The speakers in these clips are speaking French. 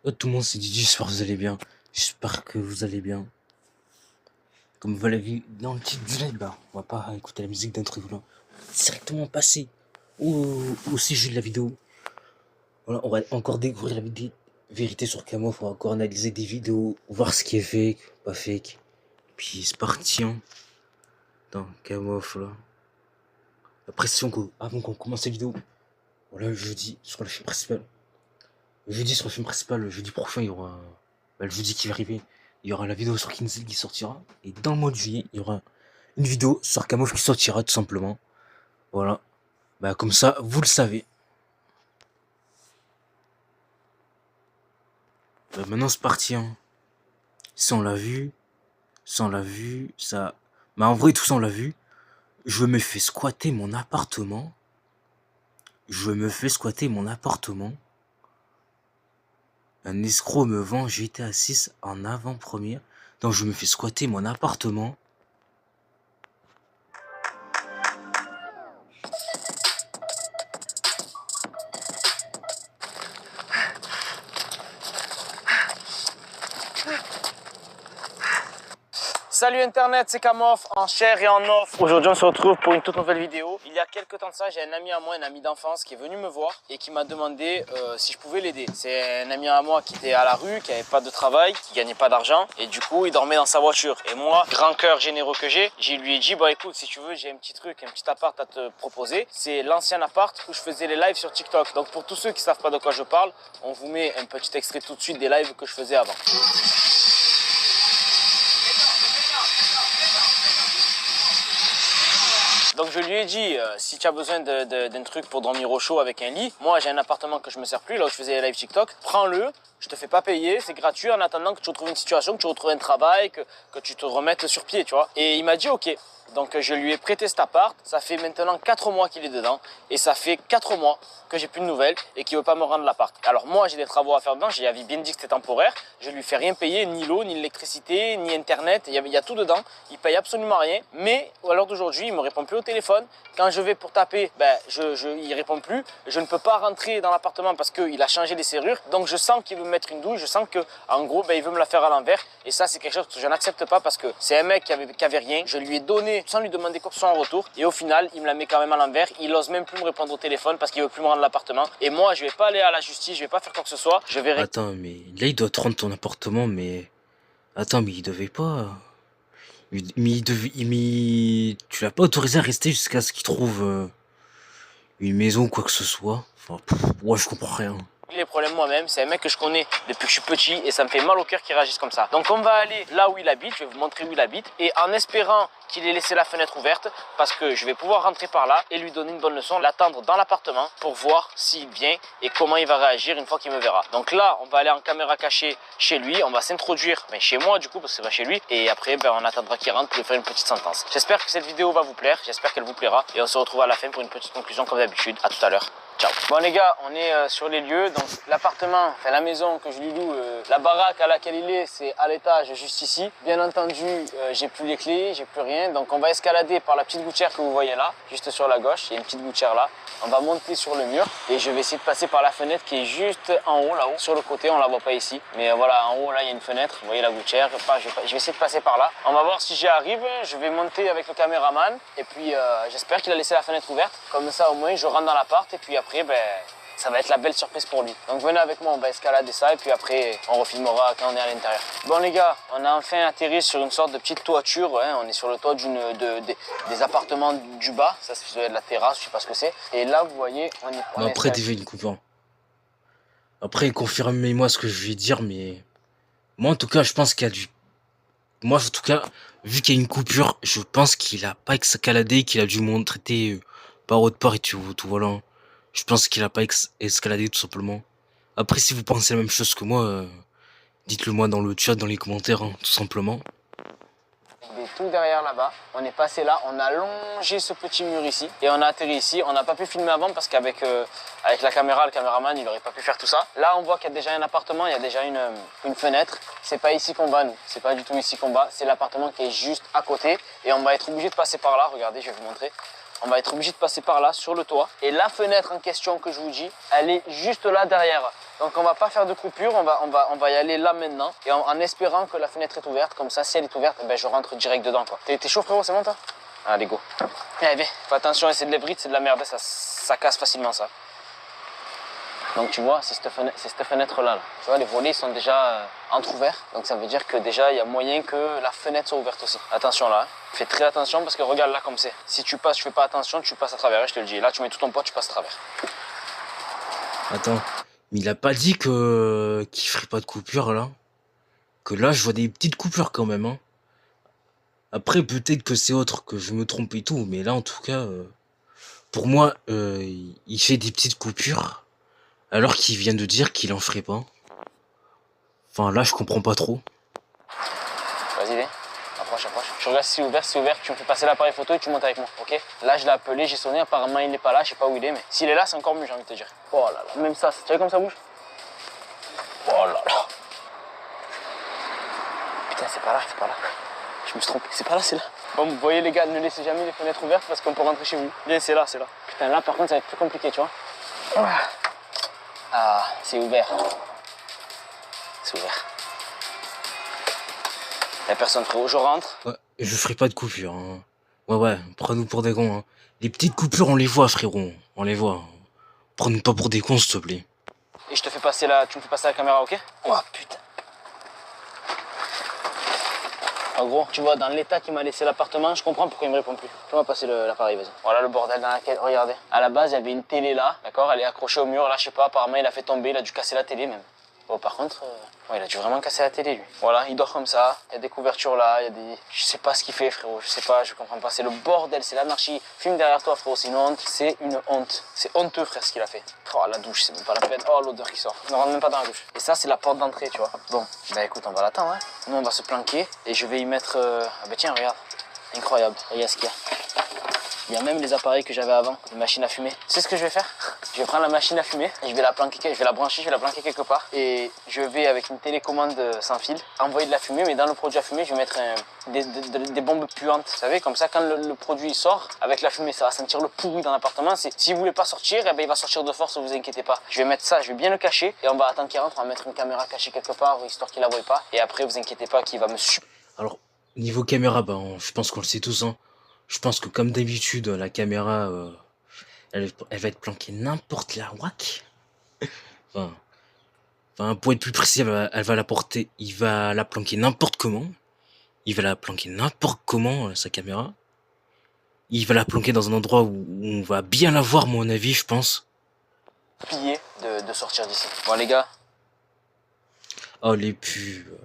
Tout le monde s'est dit, j'espère que vous allez bien. J'espère que vous allez bien. Comme vous l'avez vu dans le titre du live, on va pas écouter la musique d'intro, là. Directement passer au sujet de la vidéo. Voilà, on va encore découvrir la vérité sur Kamof, on va encore analyser des vidéos, voir ce qui est fake, pas fake. Puis c'est parti, hein. Dans Kamof, là. La pression avant qu'on commence la vidéo. Voilà, jeudi sur la chaîne principale. Jeudi sur le film principal, le jeudi prochain, il y aura. Le jeudi qui va arriver, il y aura la vidéo sur Kinzel qui sortira. Et dans le mois de juillet, il y aura une vidéo sur Kamof qui sortira tout simplement. Voilà. Comme ça, vous le savez. Maintenant, c'est parti. Hein. Ça, on l'a vu. Ça, on l'a vu. Ça. En vrai, tout ça, on l'a vu. Je me fais squatter mon appartement. Un escroc me vend GTA 6 en avant-première. Donc je me fais squatter mon appartement. Salut Internet, c'est Kamof en chair et en offre. Aujourd'hui on se retrouve pour une toute nouvelle vidéo. Il y a quelques temps de ça, j'ai un ami à moi, un ami d'enfance qui est venu me voir et qui m'a demandé si je pouvais l'aider. C'est un ami à moi qui était à la rue, qui n'avait pas de travail, qui gagnait pas d'argent et du coup il dormait dans sa voiture. Et moi, grand cœur généreux que j'ai, lui ai dit bah écoute, si tu veux, j'ai un petit truc, un petit appart à te proposer. C'est l'ancien appart où je faisais les lives sur TikTok. Donc pour tous ceux qui savent pas de quoi je parle, on vous met un petit extrait tout de suite des lives que je faisais avant. Donc je lui ai dit, si tu as besoin d'un truc pour dormir au chaud avec un lit, moi j'ai un appartement que je me sers plus, là où je faisais les live TikTok, prends-le, je te fais pas payer, c'est gratuit en attendant que tu retrouves une situation, que tu retrouves un travail, que tu te remettes sur pied, tu vois. Et il m'a dit ok. Donc je lui ai prêté cet appart, ça fait maintenant 4 mois qu'il est dedans et ça fait 4 mois que j'ai plus de nouvelles et qu'il veut pas me rendre l'appart. Alors moi j'ai des travaux à faire dedans, j'ai bien dit que c'était temporaire, je lui fais rien payer, ni l'eau, ni l'électricité, ni internet, il y a tout dedans, il paye absolument rien, mais à l'heure d'aujourd'hui il me répond plus au téléphone, quand je vais pour taper, il répond plus, je ne peux pas rentrer dans l'appartement parce qu'il a changé les serrures, donc je sens qu'il veut me mettre une douche, je sens que en gros il veut me la faire à l'envers et ça c'est quelque chose que je n'accepte pas parce que c'est un mec qui avait rien, je lui ai donné sans lui demander quoi que ce soit en retour et au final il me la met quand même à l'envers, il ose même plus me répondre au téléphone parce qu'il veut plus me rendre l'appartement et moi je vais pas aller à la justice, je vais pas faire quoi que ce soit, je vais... Attends, mais là il doit te rendre ton appartement, mais... Attends, mais il devait pas... Tu l'as pas autorisé à rester jusqu'à ce qu'il trouve une maison ou quoi que ce soit. Enfin, ouais, je comprends rien. Les problèmes moi-même, c'est un mec que je connais depuis que je suis petit et ça me fait mal au cœur qu'il réagisse comme ça. Donc on va aller là où il habite, je vais vous montrer où il habite et en espérant qu'il ait laissé la fenêtre ouverte parce que je vais pouvoir rentrer par là et lui donner une bonne leçon, l'attendre dans l'appartement pour voir s'il vient et comment il va réagir une fois qu'il me verra. Donc là, on va aller en caméra cachée chez lui, on va s'introduire chez moi du coup parce que c'est pas chez lui et après on attendra qu'il rentre pour lui faire une petite sentence. J'espère que cette vidéo va vous plaire, j'espère qu'elle vous plaira et on se retrouve à la fin pour une petite conclusion comme d'habitude. À tout à l'heure. Ciao. Bon les gars, on est sur les lieux, donc l'appartement, enfin la maison que je lui loue, la baraque à laquelle il est, c'est à l'étage juste ici. Bien entendu, j'ai plus les clés, j'ai plus rien, donc on va escalader par la petite gouttière que vous voyez là, juste sur la gauche, il y a une petite gouttière là. On va monter sur le mur et je vais essayer de passer par la fenêtre qui est juste en haut là-haut, sur le côté, on la voit pas ici. Mais voilà, en haut là il y a une fenêtre, vous voyez la gouttière, je vais essayer de passer par là. On va voir si j'y arrive, je vais monter avec le caméraman et puis j'espère qu'il a laissé la fenêtre ouverte. Comme ça au moins je rentre dans l'appart et puis après ça va être la belle surprise pour lui. Donc venez avec moi, on va escalader ça et puis après on refilmera quand on est à l'intérieur. Bon les gars, on a enfin atterri sur une sorte de petite toiture, hein. On est sur le toit des appartements du bas, ça c'est de la terrasse, je sais pas ce que c'est. Et là vous voyez, on est Après déjà une coupure. Après confirmez-moi ce que je vais dire, mais... Moi en tout cas je pense qu'il y a du... Moi en tout cas, vu qu'il y a une coupure, je pense qu'il a pas escaladé, qu'il a dû traiter par autre part et tout voilà. Je pense qu'il a pas escaladé tout simplement. Après si vous pensez la même chose que moi, dites-le moi dans le chat, dans les commentaires, hein, tout simplement. Il est tout derrière là-bas, on est passé là, on a longé ce petit mur ici et on a atterri ici. On n'a pas pu filmer avant parce qu'avec avec la caméra, le caméraman, il n'aurait pas pu faire tout ça. Là on voit qu'il y a déjà un appartement, il y a déjà une fenêtre. C'est pas ici qu'on va nous, c'est pas du tout ici qu'on va, c'est l'appartement qui est juste à côté et on va être obligé de passer par là. Regardez, je vais vous montrer. On va être obligé de passer par là sur le toit et la fenêtre en question que je vous dis, elle est juste là derrière. Donc on va pas faire de coupure, on va y aller là maintenant. Et en espérant que la fenêtre est ouverte. Comme ça, si elle est ouverte, ben, je rentre direct dedans, quoi. T'es chaud, frérot, c'est bon, toi? Allez, go. Allez, viens. Fais attention, c'est de l'ébris, c'est de la merde, ça casse facilement, ça. Donc tu vois, c'est cette fenêtre-là. Là. Tu vois, les volets sont déjà entrouverts. Donc ça veut dire que déjà, il y a moyen que la fenêtre soit ouverte aussi. Attention là, hein. Fais très attention parce que regarde là comme c'est. Si tu passes, tu fais pas attention, tu passes à travers, je te le dis. Là, tu mets tout ton poids, tu passes à travers. Attends, mais il a pas dit qu'il ferait pas de coupure là? Que là, je vois des petites coupures quand même, hein. Après, peut-être que c'est autre, que je me trompe et tout, mais là, en tout cas, pour moi, il fait des petites coupures, alors qu'il vient de dire qu'il en ferait pas. Enfin, là, je comprends pas trop. Vas-y, viens. Approche. Je regarde si c'est ouvert, tu me fais passer l'appareil photo et tu montes avec moi, ok? Là, je l'ai appelé, j'ai sonné, apparemment il n'est pas là, je sais pas où il est, mais s'il est là, c'est encore mieux, j'ai envie de te dire. Oh là là, même ça, tu vois comme ça bouge? Oh là là. Putain, c'est pas là. Je me suis trompé, c'est pas là, c'est là. Bon, vous voyez les gars, ne laissez jamais les fenêtres ouvertes parce qu'on peut rentrer chez vous. Bien, c'est là. Putain, là par contre, ça va être plus compliqué, tu vois. Ah, c'est ouvert. C'est ouvert. Y'a personne, frérot, je rentre. Ouais, je ferai pas de coupure, hein. Ouais, prends-nous pour des cons, hein. Les petites coupures, on les voit, frérot. On les voit. Prends-nous pas pour des cons, s'il te plaît. Et je te fais passer tu me fais passer la caméra, ok? Oh putain. En gros, tu vois, dans l'état qu'il m'a laissé l'appartement, je comprends pourquoi il me répond plus. Fais-moi passer l'appareil, vas-y. Voilà le bordel dans lequel, regardez. À la base, il y avait une télé là, d'accord? Elle est accrochée au mur, là, je sais pas, apparemment, il a fait tomber, il a dû casser la télé même. Bon, par contre, ouais, il a dû vraiment casser la télé, lui. Voilà, il dort comme ça, il y a des couvertures là, il y a des... Je sais pas ce qu'il fait, frérot, je sais pas, je comprends pas. C'est le bordel, c'est l'anarchie. Filme derrière toi, frérot, c'est une honte. C'est une honte. C'est honteux, frère, ce qu'il a fait. Oh, la douche, c'est même pas la peine. Oh, l'odeur qui sort. Ne rentre même pas dans la douche. Et ça, c'est la porte d'entrée, tu vois. Bon, bah écoute, on va l'attendre, hein. Nous, on va se planquer et je vais y mettre... Ah bah tiens, regarde. Incroyable, regarde ce qu'il y a. Il y a même les appareils que j'avais avant, les machines à fumer. Tu sais ce que je vais faire? Je vais prendre la machine à fumer et je vais la planquer, je vais la brancher, je vais la planquer quelque part. Et je vais, avec une télécommande sans fil, envoyer de la fumée. Mais dans le produit à fumer, je vais mettre des bombes puantes. Vous savez, comme ça, quand le produit sort, avec la fumée, ça va sentir le pourri dans l'appartement. Si vous voulez pas sortir, eh ben, il va sortir de force, ne vous inquiétez pas. Je vais mettre ça, je vais bien le cacher. Et on va attendre qu'il rentre, on va mettre une caméra cachée quelque part, histoire qu'il la voie pas. Et après, vous inquiétez pas qu'il va me Alors, niveau caméra, je pense qu'on le sait tous, hein. Je pense que comme d'habitude, la caméra, elle va être planquée n'importe la whack. Enfin, pour être plus précis, elle va la porter, il va la planquer n'importe comment. Il va la planquer n'importe comment, sa caméra. Il va la planquer dans un endroit où on va bien la voir, mon avis, je pense. piller de sortir d'ici. Bon, les gars. Oh, les pubs.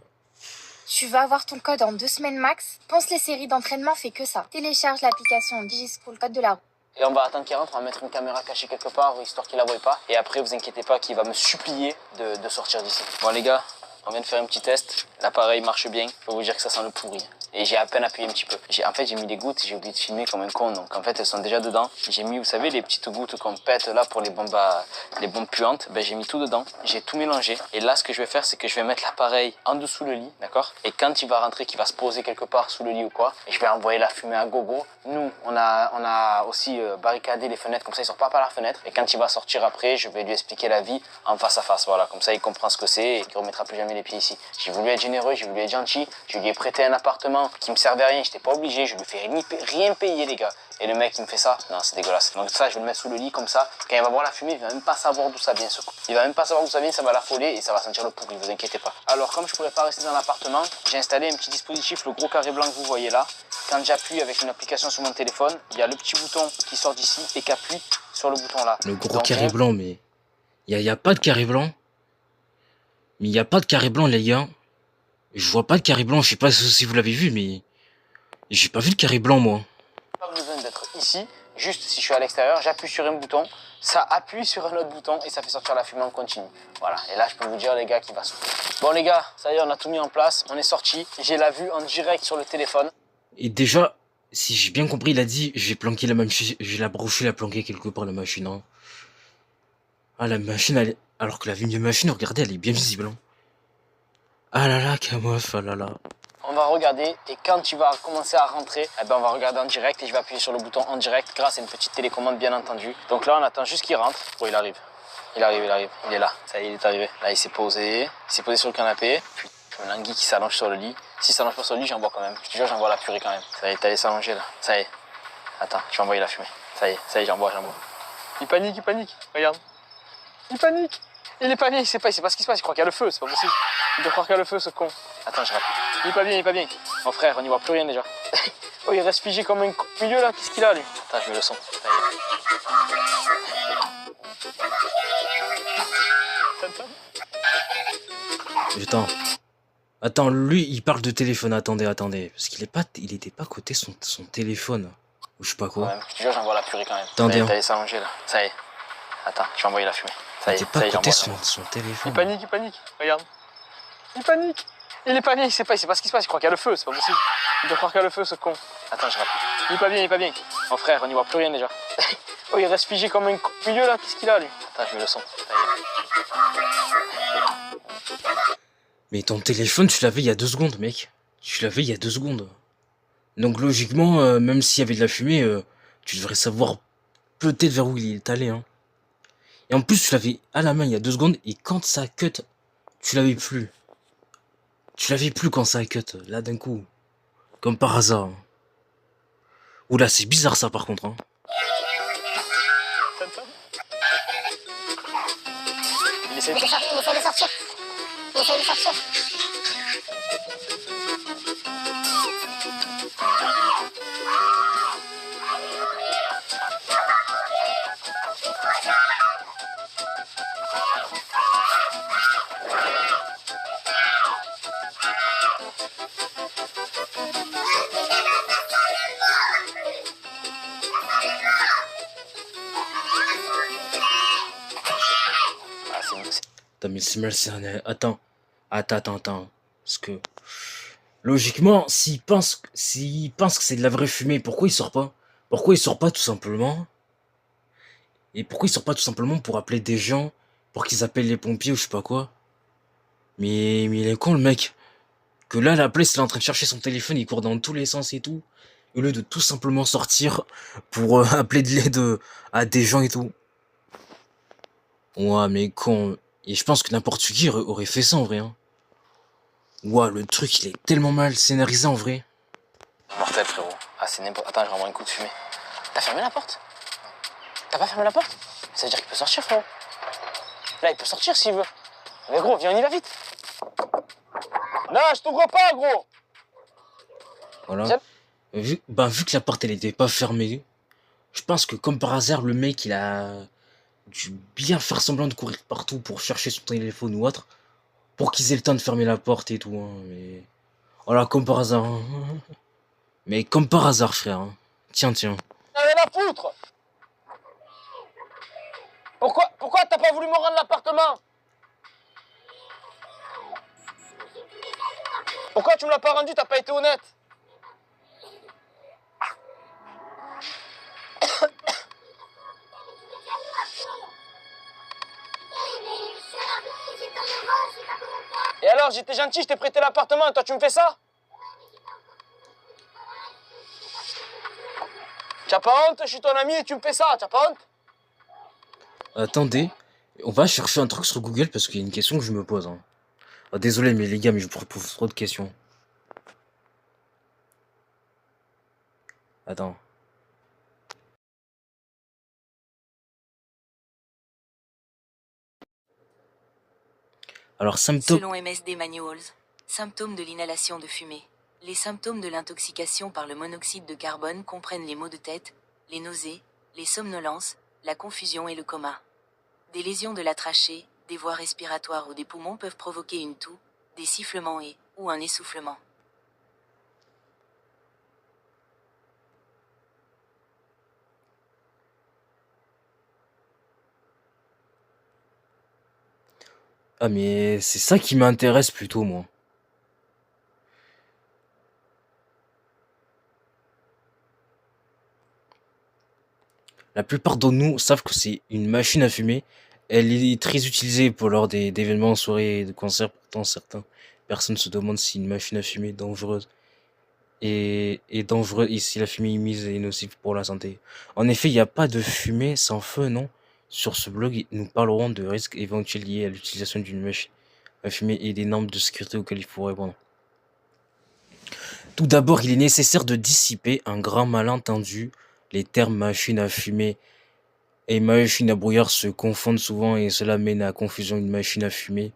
Tu vas avoir ton code en 2 semaines max. Pense les séries d'entraînement fait que ça. Télécharge l'application DigiSchool, code de la route. Et on va attendre qu'il rentre, on va mettre une caméra cachée quelque part, histoire qu'il la voie pas. Et après, vous inquiétez pas qu'il va me supplier de sortir d'ici. Bon les gars, on vient de faire un petit test. L'appareil marche bien. Je peux vous dire que ça sent le pourri. Et j'ai à peine appuyé un petit peu. En fait, j'ai mis des gouttes et j'ai oublié de filmer comme un con. Donc en fait, elles sont déjà dedans. J'ai mis, vous savez, les petites gouttes qu'on pète là pour les bombes puantes. Ben, j'ai mis tout dedans. J'ai tout mélangé. Et là, ce que je vais faire, c'est que je vais mettre l'appareil en dessous le lit, d'accord? Et quand il va rentrer, qu'il va se poser quelque part sous le lit ou quoi, et je vais envoyer la fumée à gogo. Nous, on a aussi barricadé les fenêtres, comme ça il sort pas par la fenêtre. Et quand il va sortir après, je vais lui expliquer la vie en face à face. Voilà, comme ça il comprend ce que c'est et qu'il remettra plus jamais les pieds ici. J'ai voulu être généreux, j'ai voulu être gentil. Je lui ai prêté un appartement qui me servait à rien, j'étais pas obligé, je lui fais rien payer les gars. Et le mec il me fait ça, non c'est dégueulasse. Donc ça je vais le mettre sous le lit comme ça, quand il va voir la fumée, il va même pas savoir d'où ça vient ce coup. Il va même pas savoir d'où ça vient, ça va l'affoler et ça va sentir le pourri, vous inquiétez pas. Alors comme je pourrais pas rester dans l'appartement, j'ai installé un petit dispositif, le gros carré blanc que vous voyez là. Quand j'appuie avec une application sur mon téléphone, il y a le petit bouton qui sort d'ici et qui appuie sur le bouton là. Le gros carré blanc, mais il y a pas de carré blanc. Mais il y a pas de carré blanc les gars. Je vois pas de carré blanc, je sais pas si vous l'avez vu, mais j'ai pas vu de carré blanc moi. Pas besoin d'être ici, juste si je suis à l'extérieur, j'appuie sur un bouton, ça appuie sur un autre bouton et ça fait sortir la fumée en continu. Voilà, et là je peux vous dire les gars qu'il va souffler. Bon les gars, ça y est, on a tout mis en place, on est sorti, j'ai la vue en direct sur le téléphone. Et déjà, si j'ai bien compris, il a dit, je vais planquer la machine, je vais la brocher, la planquer quelque part la machine, hein. Ah la machine, elle est... alors que la machine, regardez, elle est bien visible, hein. Ah là là, Kamof, ah là là. On va regarder et quand tu vas commencer à rentrer, eh ben on va regarder en direct et je vais appuyer sur le bouton en direct grâce à une petite télécommande bien entendu. Donc là on attend juste qu'il rentre. Bon il arrive. Il arrive, il est là. Ça y est, il est arrivé. Là, il s'est posé sur le canapé. Putain, l'anguille qui s'allonge sur le lit. S'il s'allonge pas sur le lit, j'en vois quand même. Je te jure, j'en vois la purée quand même. Ça y est, t'es allé s'allonger là. Ça y est. Attends, je vais envoyer la fumée. Ça y est, j'en bois. Il panique. Regarde. Il panique. Il est pas bien, il sait pas ce qui se passe. Il croit qu'il y a le feu, c'est pas possible. Il doit croire qu'il y a le feu, ce con. Attends, je rappelle. Il est pas bien. Mon frère, on n'y voit plus rien déjà. Oh, il reste figé comme un milieu là. Qu'est-ce qu'il a, lui? Attends, je mets le son. Ça y est. Attends, lui, il parle de téléphone. Attendez. Parce qu'il était pas à côté son téléphone. Ou je sais pas quoi. Ouais, je te jure, j'en vois la purée quand même. Attendez. T'es allé s'allonger là. Ça y est. Attends, je vais envoyer la fumée. Il était pas à côté son téléphone. Il panique. Regarde. Il panique. Il est pas bien, il sait pas ce qui se passe. Il croit qu'il y a le feu, c'est pas possible. Il doit croire qu'il y a le feu, ce con. Attends, je rappelle. Il est pas bien. Mon frère, on n'y voit plus rien déjà. Oh, il reste figé comme un milieu là. Qu'est-ce qu'il a, lui? Attends, je mets le son. Ça y est. Mais ton téléphone, tu l'avais il y a 2 secondes, mec. Donc logiquement, même s'il y avait de la fumée, tu devrais savoir peut-être vers où il est allé, hein. Et en plus, tu l'avais à la main il y a 2 secondes, et quand ça cut, tu l'avais plus. Quand ça cut, là d'un coup. Comme par hasard. Oula, c'est bizarre ça par contre, hein. Il essaie de sortir. Attends, mais c'est malsain. Attends. Parce que logiquement, s'il pense que c'est de la vraie fumée, pourquoi il sort pas? Tout simplement? Et pourquoi il sort pas tout simplement pour appeler des gens, pour qu'ils appellent les pompiers ou je sais pas quoi? Mais il est con le mec. Que là, la police, il est en train de chercher son téléphone, il court dans tous les sens et tout. Au lieu de tout simplement sortir pour appeler de l'aide à des gens et tout. Ouais, mais con. Et je pense que n'importe qui aurait fait ça en vrai, hein. Ouah, le truc, il est tellement mal scénarisé en vrai. Mortel, frérot. Ah, c'est n'importe. Attends, je renvoie un coup de fumée. T'as fermé la porte? T'as pas fermé la porte? Ça veut dire qu'il peut sortir, frérot. Là, il peut sortir s'il veut. Mais gros, viens, on y va vite. Non, je t'ouvre pas, gros. Voilà. Vu que la porte, elle était pas fermée, je pense que comme par hasard, le mec, il a dû bien faire semblant de courir partout pour chercher son téléphone ou autre, pour qu'ils aient le temps de fermer la porte et tout, hein, mais... Voilà, comme par hasard, hein. Mais comme par hasard, frère, hein. Tiens. Allez la foutre. Pourquoi t'as pas voulu me rendre l'appartement? Pourquoi tu me l'as pas rendu? T'as pas été honnête. Et alors, j'étais gentil, je t'ai prêté l'appartement, et toi tu me fais ça? T'as pas honte? Je suis ton ami et tu me fais ça, t'as pas honte? Attendez, on va chercher un truc sur Google parce qu'il y a une question que je me pose, hein. Ah, désolé, mais les gars, mais je vous pose trop de questions. Attends. Alors, symptômes... Selon MSD Manuals, symptômes de l'inhalation de fumée. Les symptômes de l'intoxication par le monoxyde de carbone comprennent les maux de tête, les nausées, les somnolences, la confusion et le coma. Des lésions de la trachée, des voies respiratoires ou des poumons peuvent provoquer une toux, des sifflements ou un essoufflement. Ah, mais c'est ça qui m'intéresse plutôt, moi. La plupart d'entre nous savent que c'est une machine à fumer. Elle est très utilisée lors d'événements, soirées, de concerts. Pourtant, certaines personnes se demandent si une machine à fumer est dangereuse. Et si la fumée émise est nocive pour la santé. En effet, il n'y a pas de fumée sans feu, non? Sur ce blog, nous parlerons de risques éventuels liés à l'utilisation d'une machine à fumer et des normes de sécurité auxquelles il faut répondre. Tout d'abord, il est nécessaire de dissiper un grand malentendu. Les termes machine à fumer et machine à brouillard se confondent souvent et cela mène à confusion. Une machine à fumer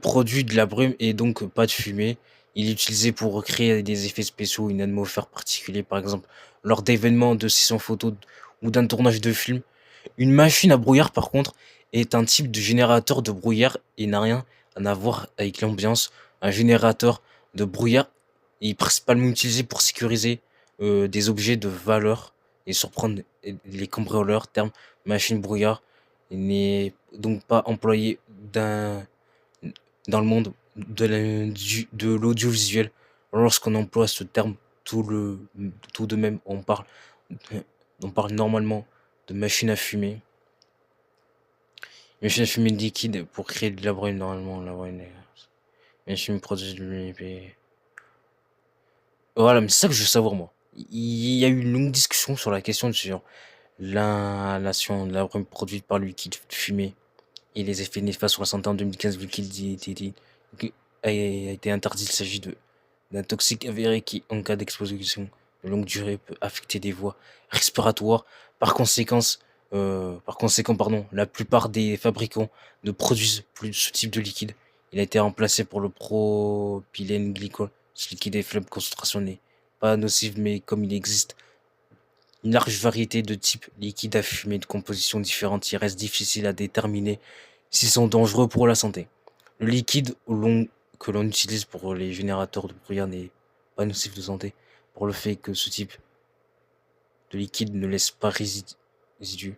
produit de la brume et donc pas de fumée. Il est utilisé pour créer des effets spéciaux, une atmosphère particulière, par exemple lors d'événements, de sessions photos ou d'un tournage de film. Une machine à brouillard, par contre, est un type de générateur de brouillard et n'a rien à voir avec l'ambiance. Un générateur de brouillard est principalement utilisé pour sécuriser des objets de valeur et surprendre les cambrioleurs. Terme machine brouillard n'est donc pas employé dans le monde de l'audiovisuel. Lorsqu'on emploie ce terme, tout de même, on parle normalement de machine à fumer. Une machine à fumer liquide pour créer de la brume, normalement. La brume, machine produit de l'UMP. Voilà, mais c'est ça que je veux savoir, moi. Il y a eu une longue discussion sur la question sur l'inhalation de la brume produite par le liquide fumé et les effets néfastes sur la santé. En 2015, le liquide a été interdit. Il s'agit d'un toxique avéré qui, en cas d'exposition de longue durée, peut affecter des voies respiratoires. Par conséquent, la plupart des fabricants ne produisent plus ce type de liquide. Il a été remplacé pour le propylène glycol. Ce liquide est faible concentration, n'est pas nocif, mais comme il existe une large variété de types liquides à fumer de compositions différentes, il reste difficile à déterminer s'ils sont dangereux pour la santé. Le liquide que l'on utilise pour les générateurs de brouillard n'est pas nocif de santé, pour le fait que ce type de liquide ne laisse pas résidus.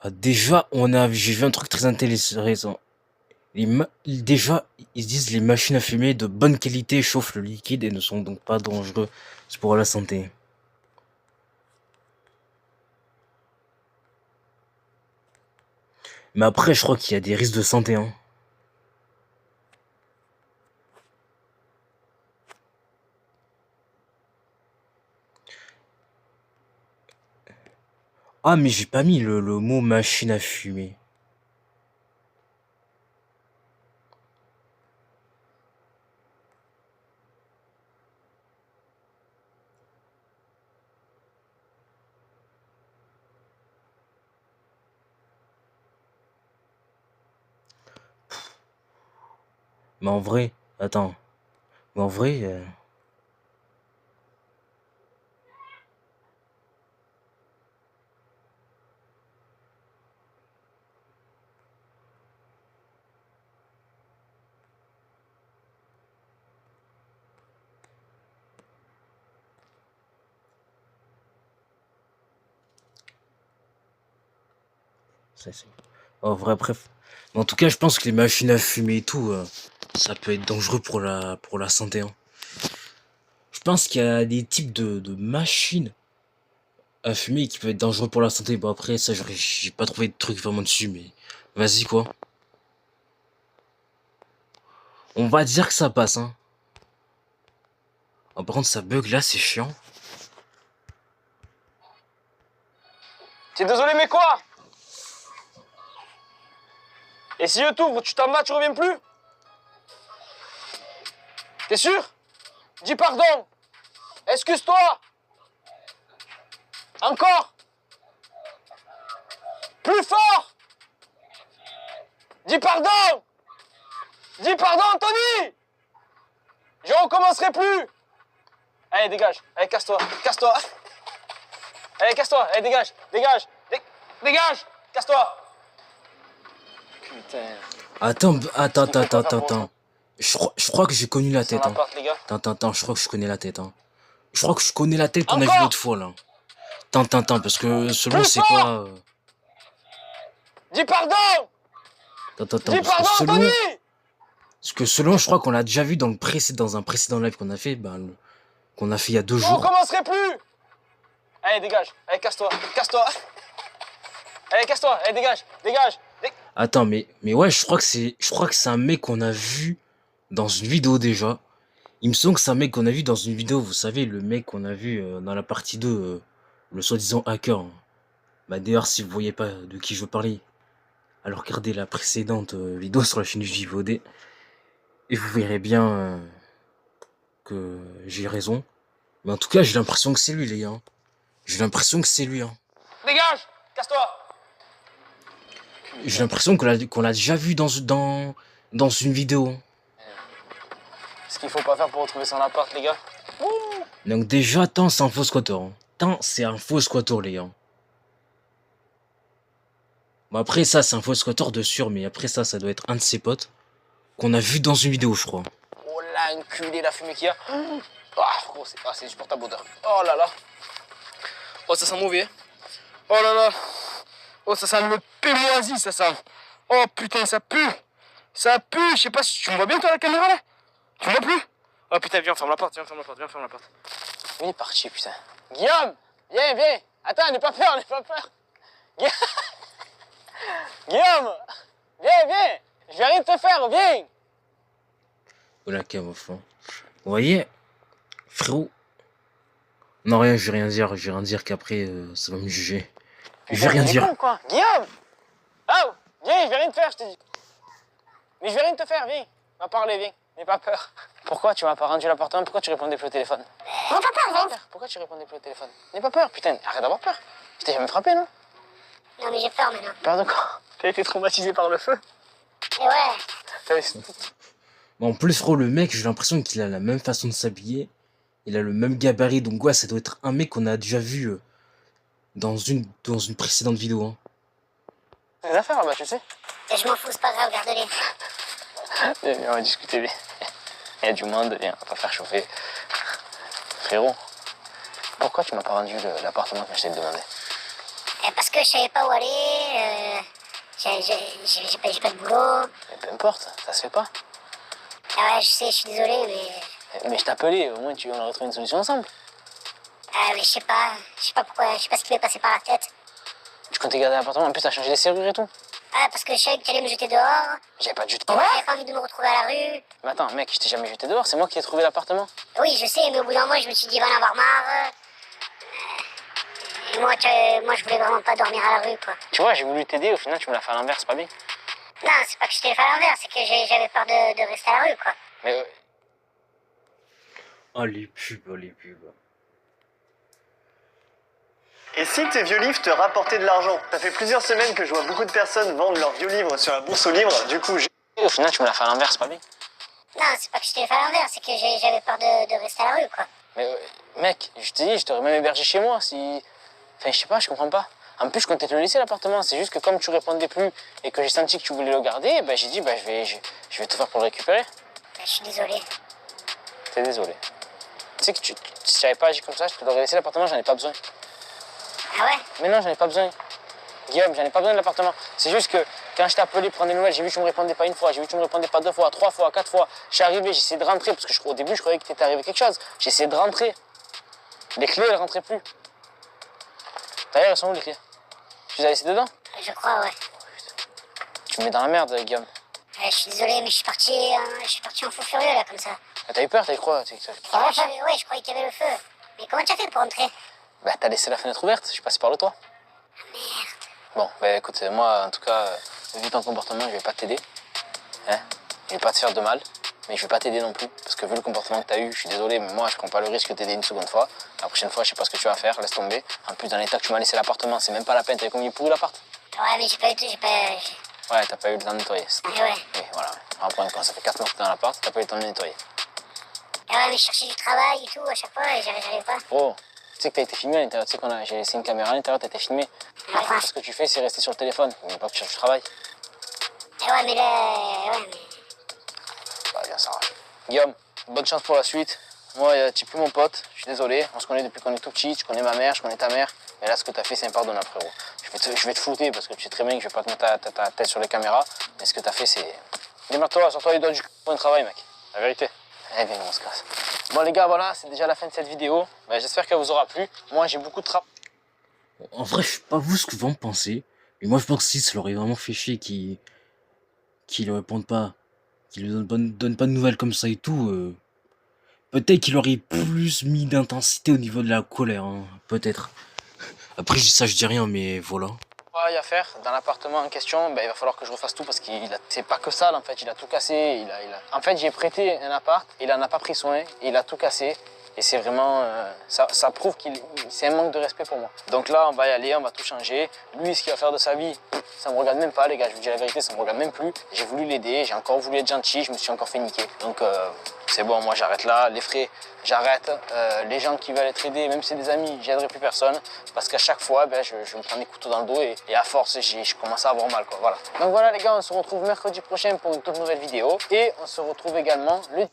Déjà, j'ai vu un truc très intéressant. Déjà, ils disent les machines à fumer de bonne qualité chauffent le liquide et ne sont donc pas dangereux pour la santé. Mais après, je crois qu'il y a des risques de santé, hein. Ah, mais j'ai pas mis le mot machine à fumer. Mais en vrai, attends. Mais en vrai, c'est... En vrai, bref. Mais en tout cas, je pense que les machines à fumer et tout, ça peut être dangereux pour la santé, hein. Je pense qu'il y a des types de machines à fumer qui peuvent être dangereux pour la santé. Bon, après, ça, j'ai pas trouvé de truc vraiment dessus, mais vas-y, quoi. On va dire que ça passe, hein. Oh, par contre, ça bug là, c'est chiant. T'es désolé, mais quoi? Et si je t'ouvre, tu t'en vas, tu reviens plus? T'es sûr? Dis pardon. Excuse-toi. Encore. Plus fort. Dis pardon. Dis pardon, Anthony. Je recommencerai plus. Allez, dégage. Allez, casse-toi. Casse-toi. Allez, casse-toi. Allez, dégage. Dégage. Dégage. Casse-toi. Putain. Attends. Je crois que j'ai connu la tête, hein. Appart, les gars. Attends, je crois que je connais la tête, hein. Je crois que je connais la tête qu'on a vu l'autre fois, là. Attends, parce que selon c'est quoi... Dis pardon! Attends, Dis pardon, Tony! parce que selon, je crois qu'on l'a déjà vu dans un précédent live qu'on a fait, qu'on a fait il y a 2 On jours. recommencerait plus! Allez, dégage. Allez, casse-toi. Casse-toi. Allez, casse-toi. Allez, dégage. Dégage. Attends, mais ouais, je crois que c'est un mec qu'on a vu dans une vidéo déjà. Il me semble que c'est un mec qu'on a vu dans une vidéo, vous savez, le mec qu'on a vu dans la partie 2, le soi-disant hacker. Hein. D'ailleurs, si vous voyez pas de qui je veux parler, alors regardez la précédente vidéo sur la chaîne du JVOD et vous verrez bien que j'ai raison. Mais en tout cas, j'ai l'impression que c'est lui, les gars. Hein. J'ai l'impression que c'est lui. Hein. Dégage. Casse-toi. J'ai l'impression qu'on l'a déjà vu dans une vidéo. Ce qu'il faut pas faire pour retrouver son appart, les gars. Donc déjà, tant c'est un faux squatter. Hein. Tant c'est un faux squatter, les gars. Bon après ça, c'est un faux squatter de sûr, mais après ça doit être un de ses potes qu'on a vu dans une vidéo, je crois. Oh là, enculé, la fumée qu'il y a. Ah, gros, c'est insupportable odeur. Oh là là. Oh, ça sent mauvais. Oh là là. Oh, ça sent le pémoisi, ça sent. Oh putain, ça pue. Ça pue. Je sais pas si tu me vois bien, toi, à la caméra, là. Tu me vois plus? Oh putain, viens, ferme la porte, viens, ferme la porte, viens, ferme la porte. Il est parti, putain. Guillaume, viens. Attends, n'aie pas peur, Guillaume. Guillaume, viens. Je vais rien te faire, viens. Oh la cave au fond. Vous voyez, frérot. Non, rien, je vais rien dire. Je vais rien dire qu'après, ça va me juger. Je vais rien dire. Con, quoi. Guillaume. Oh, viens, je vais rien te faire, je te dis. Mais je vais rien te faire, viens. Va parler, viens. N'aie pas peur. Pourquoi tu m'as pas rendu l'appartement? Pourquoi tu répondais plus au téléphone? N'aie pas peur, viens. Pourquoi tu répondais plus au téléphone? N'aie pas peur, putain. Arrête d'avoir peur. Je t'ai jamais frappé, non? Non, mais j'ai peur maintenant. Peur de quoi? T'as été traumatisé par le feu? Et ouais. Bon, en plus, frérot, le mec, j'ai l'impression qu'il a la même façon de s'habiller. Il a le même gabarit. Donc, ouais, ça doit être un mec qu'on a déjà vu dans une précédente vidéo. Hein. T'as des affaires là-bas, tu sais? Et je m'en fous, c'est pas grave, garde-les. Viens, on va discuter, viens. Il y a du monde, viens, on va pas faire chauffer. Frérot, pourquoi tu m'as pas rendu l'appartement que je t'ai demandé? Parce que je savais pas où aller, j'ai pas de boulot. Mais peu importe, ça se fait pas. Ah ouais, je sais, je suis désolé, Mais je t'appelais, au moins on aurait trouvé une solution ensemble. mais je sais pas pourquoi, je sais pas ce qui m'est passé par la tête. Tu comptais garder l'appartement, en plus t'as changé les serrures et tout. Ah, parce que je savais que tu allais me jeter dehors. J'avais pas de jeté. J'avais pas envie de me retrouver à la rue. Mais attends, mec, je t'ai jamais jeté dehors, c'est moi qui ai trouvé l'appartement. Oui, je sais, mais au bout d'un moment, je me suis dit, il va en avoir marre. Et moi, je voulais vraiment pas dormir à la rue, quoi. Tu vois, j'ai voulu t'aider, au final tu me l'as fait à l'envers, c'est pas bien. Non, c'est pas que je t'ai fait à l'envers, c'est que j'avais peur de rester à la rue, quoi. Mais Oh, les pubs. Et si tes vieux livres te rapportaient de l'argent? Ça fait plusieurs semaines que je vois beaucoup de personnes vendre leurs vieux livres sur la bourse aux livres, du coup au final tu me l'as fait à l'envers, c'est pas bien. Non, c'est pas que je t'ai fait à l'envers, c'est que j'avais peur de rester à la rue, quoi. Mais mec, je te dis, je t'aurais même hébergé chez moi si... Enfin, je sais pas, je comprends pas. En plus, je comptais te le laisser l'appartement, c'est juste que comme tu répondais plus et que j'ai senti que tu voulais le garder, ben j'ai dit, je vais tout faire pour le récupérer. Je suis désolé. T'es désolé. Tu sais que si j'avais pas agi comme ça, je te l'aurais laissé l'appartement, j'en ai pas besoin. Ah ouais? Mais non, j'en ai pas besoin. Guillaume, j'en ai pas besoin de l'appartement. C'est juste que quand je t'ai appelé prendre des nouvelles, j'ai vu que tu me répondais pas une fois, j'ai vu que tu me répondais pas 2 fois, 3 fois, 4 fois. Je suis arrivé, j'ai essayé de rentrer parce que au début, je croyais que t'était arrivé quelque chose. J'ai essayé de rentrer. Les clés, elles rentraient plus. D'ailleurs, elles sont où les clés? Tu les as laissées dedans? Je crois, ouais. Tu me mets dans la merde, Guillaume. Je suis désolé, mais je suis parti en fou furieux, là, comme ça. T'as eu peur, t'as eu quoi? Ouais, je croyais qu'il y avait le feu. Mais comment tu as fait pour entrer? Bah, t'as laissé la fenêtre ouverte, je suis passé par le toit. Merde. Bon, bah écoute, moi, en tout cas, vu ton comportement, je vais pas t'aider. Hein? Je vais pas te faire de mal, mais je vais pas t'aider non plus. Parce que vu le comportement que t'as eu, je suis désolé, mais moi, je prends pas le risque de t'aider une seconde fois. La prochaine fois, je sais pas ce que tu vas faire, laisse tomber. En plus, dans l'état que tu m'as laissé l'appartement, c'est même pas la peine, t'as vu combien il est pourri l'appart? Ouais, mais j'ai pas... Ouais, t'as pas eu le temps de nettoyer. Ouais. Oui, voilà, on va prendre quoi, ça fait 4 mois que t'es dans l'appart, t'as pas eu le temps de nettoyer. Ouais, mais je cherchais du travail et tout, à chaque fois, et j'arrivais pas. Oh, tu sais que t'as été filmé à l'intérieur, tu sais j'ai laissé une caméra à l'intérieur, t'as été filmé. Enfin. Ce que tu fais, c'est rester sur le téléphone, mais pas que tu cherches du travail. Ouais, mais là... Ouais, mais... Bah, bien ça arrange. Guillaume, bonne chance pour la suite. Moi, tu es plus mon pote, je suis désolé. On se connaît depuis qu'on est tout petit, tu connais ma mère, je connais ta mère. Mais là, ce que t'as fait, c'est impardonnable, frérot. je vais te flouter parce que tu sais très bien que je vais pas te mettre ta tête sur les caméras. Mais ce que t'as fait, c'est... Démarre-toi, sors-toi les doigts du pour un travail, mec. La vérité. Eh bien, on se casse. Bon, les gars, voilà, c'est déjà la fin de cette vidéo. Ben, j'espère qu'elle vous aura plu. Moi, j'ai beaucoup de travail. En vrai, je sais pas vous ce que vous en pensez, mais moi je pense que si ça leur est vraiment fait chier qu'ils ne répondent pas, qu'ils ne donnent pas de nouvelles comme ça et tout, peut-être qu'il aurait plus mis d'intensité au niveau de la colère, hein, peut-être. Après, je dis rien, mais voilà. Travail à faire dans l'appartement en question, ben, il va falloir que je refasse tout parce que c'est pas que ça, en fait, il a tout cassé. En fait, j'ai prêté un appart, il en a pas pris soin, il a tout cassé. Et c'est vraiment, ça prouve qu'il c'est un manque de respect pour moi. Donc là, on va y aller, on va tout changer. Lui, ce qu'il va faire de sa vie, ça me regarde même pas, les gars, je vous dis la vérité, ça me regarde même plus. J'ai voulu l'aider, j'ai encore voulu être gentil, je me suis encore fait niquer. Donc c'est bon, moi j'arrête là, les frais, j'arrête. Les gens qui veulent être aidés, même si c'est des amis, j'aiderai plus personne. Parce qu'à chaque fois, ben, je me prends des couteaux dans le dos et à force, je commence à avoir mal, quoi. Voilà. Donc voilà, les gars, on se retrouve mercredi prochain pour une toute nouvelle vidéo. Et on se retrouve également le...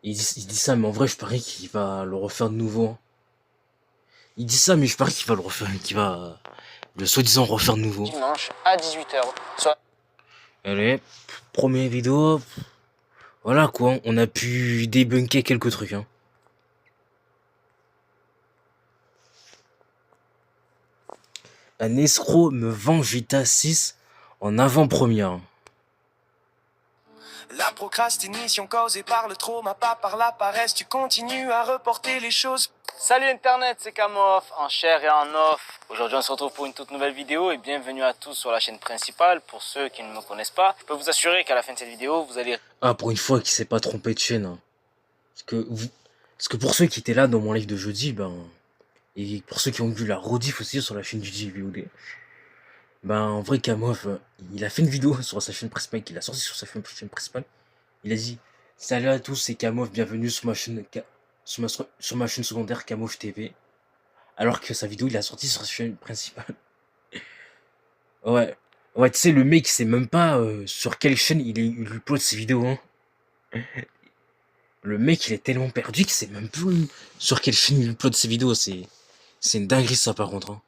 Il dit ça, mais en vrai, je parie qu'il va le refaire de nouveau, hein. Il dit ça, mais je parie qu'il va le refaire, qu'il va le soi-disant refaire de nouveau. dimanche à 18 h. Soit... Allez, première vidéo. Voilà quoi, on a pu débunker quelques trucs, hein. Un escroc me vend GTA 6 en avant-première. La procrastination causée par le trauma, pas par la paresse, tu continues à reporter les choses. Salut Internet, c'est Kamof, en chair et en off. Aujourd'hui on se retrouve pour une toute nouvelle vidéo et bienvenue à tous sur la chaîne principale. Pour ceux qui ne me connaissent pas, je peux vous assurer qu'à la fin de cette vidéo, vous allez... Ah, pour une fois qu'il s'est pas trompé de chaîne, hein. Parce que pour ceux qui étaient là dans mon live de jeudi, ben... Et pour ceux qui ont vu la rediff aussi sur la chaîne du JVOD, ben en vrai Kamof, il a fait une vidéo sur sa chaîne principale, qu'il a sorti sur sa chaîne principale. Il a dit: salut à tous, c'est Kamof, bienvenue sur ma chaîne sur ma chaîne secondaire Kamof TV. Alors que sa vidéo il a sorti sur sa chaîne principale. Ouais. Ouais, tu sais, le mec il sait même pas sur quelle chaîne il upload ses vidéos, hein. Le mec il est tellement perdu qu'il sait même plus sur quelle chaîne il upload ses vidéos. C'est une dinguerie ça par contre, hein.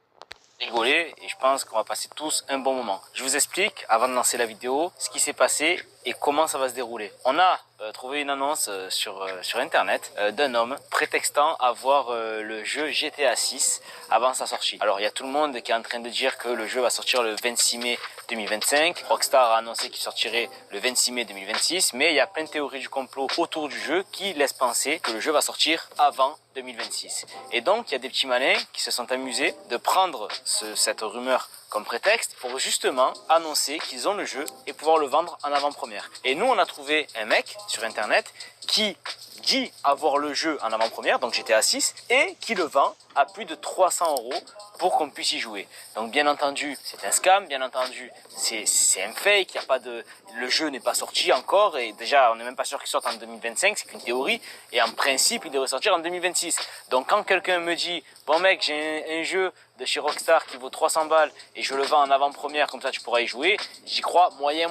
rigoler et je pense qu'on va passer tous un bon moment. Je vous explique, avant de lancer la vidéo, ce qui s'est passé et comment ça va se dérouler. On a trouvé une annonce sur internet d'un homme prétextant avoir le jeu GTA 6 avant sa sortie. Alors il y a tout le monde qui est en train de dire que le jeu va sortir le 26 mai 2025. Rockstar a annoncé qu'il sortirait le 26 mai 2026, mais il y a plein de théories du complot autour du jeu qui laissent penser que le jeu va sortir avant 2026. Et donc il y a des petits malins qui se sont amusés de prendre cette rumeur comme prétexte pour justement annoncer qu'ils ont le jeu et pouvoir le vendre en avant-première. Et nous on a trouvé un mec sur internet qui dit avoir le jeu en avant-première, donc GTA 6, et qui le vend à plus de 300 € pour qu'on puisse y jouer. Donc bien entendu, c'est un scam, bien entendu, c'est un fake, y a pas de, le jeu n'est pas sorti encore, et déjà on n'est même pas sûr qu'il sorte en 2025, c'est qu'une théorie, et en principe il devrait sortir en 2026. Donc quand quelqu'un me dit, bon mec, j'ai un jeu de chez Rockstar qui vaut 300 balles et je le vends en avant-première, comme ça tu pourras y jouer, j'y crois moyen.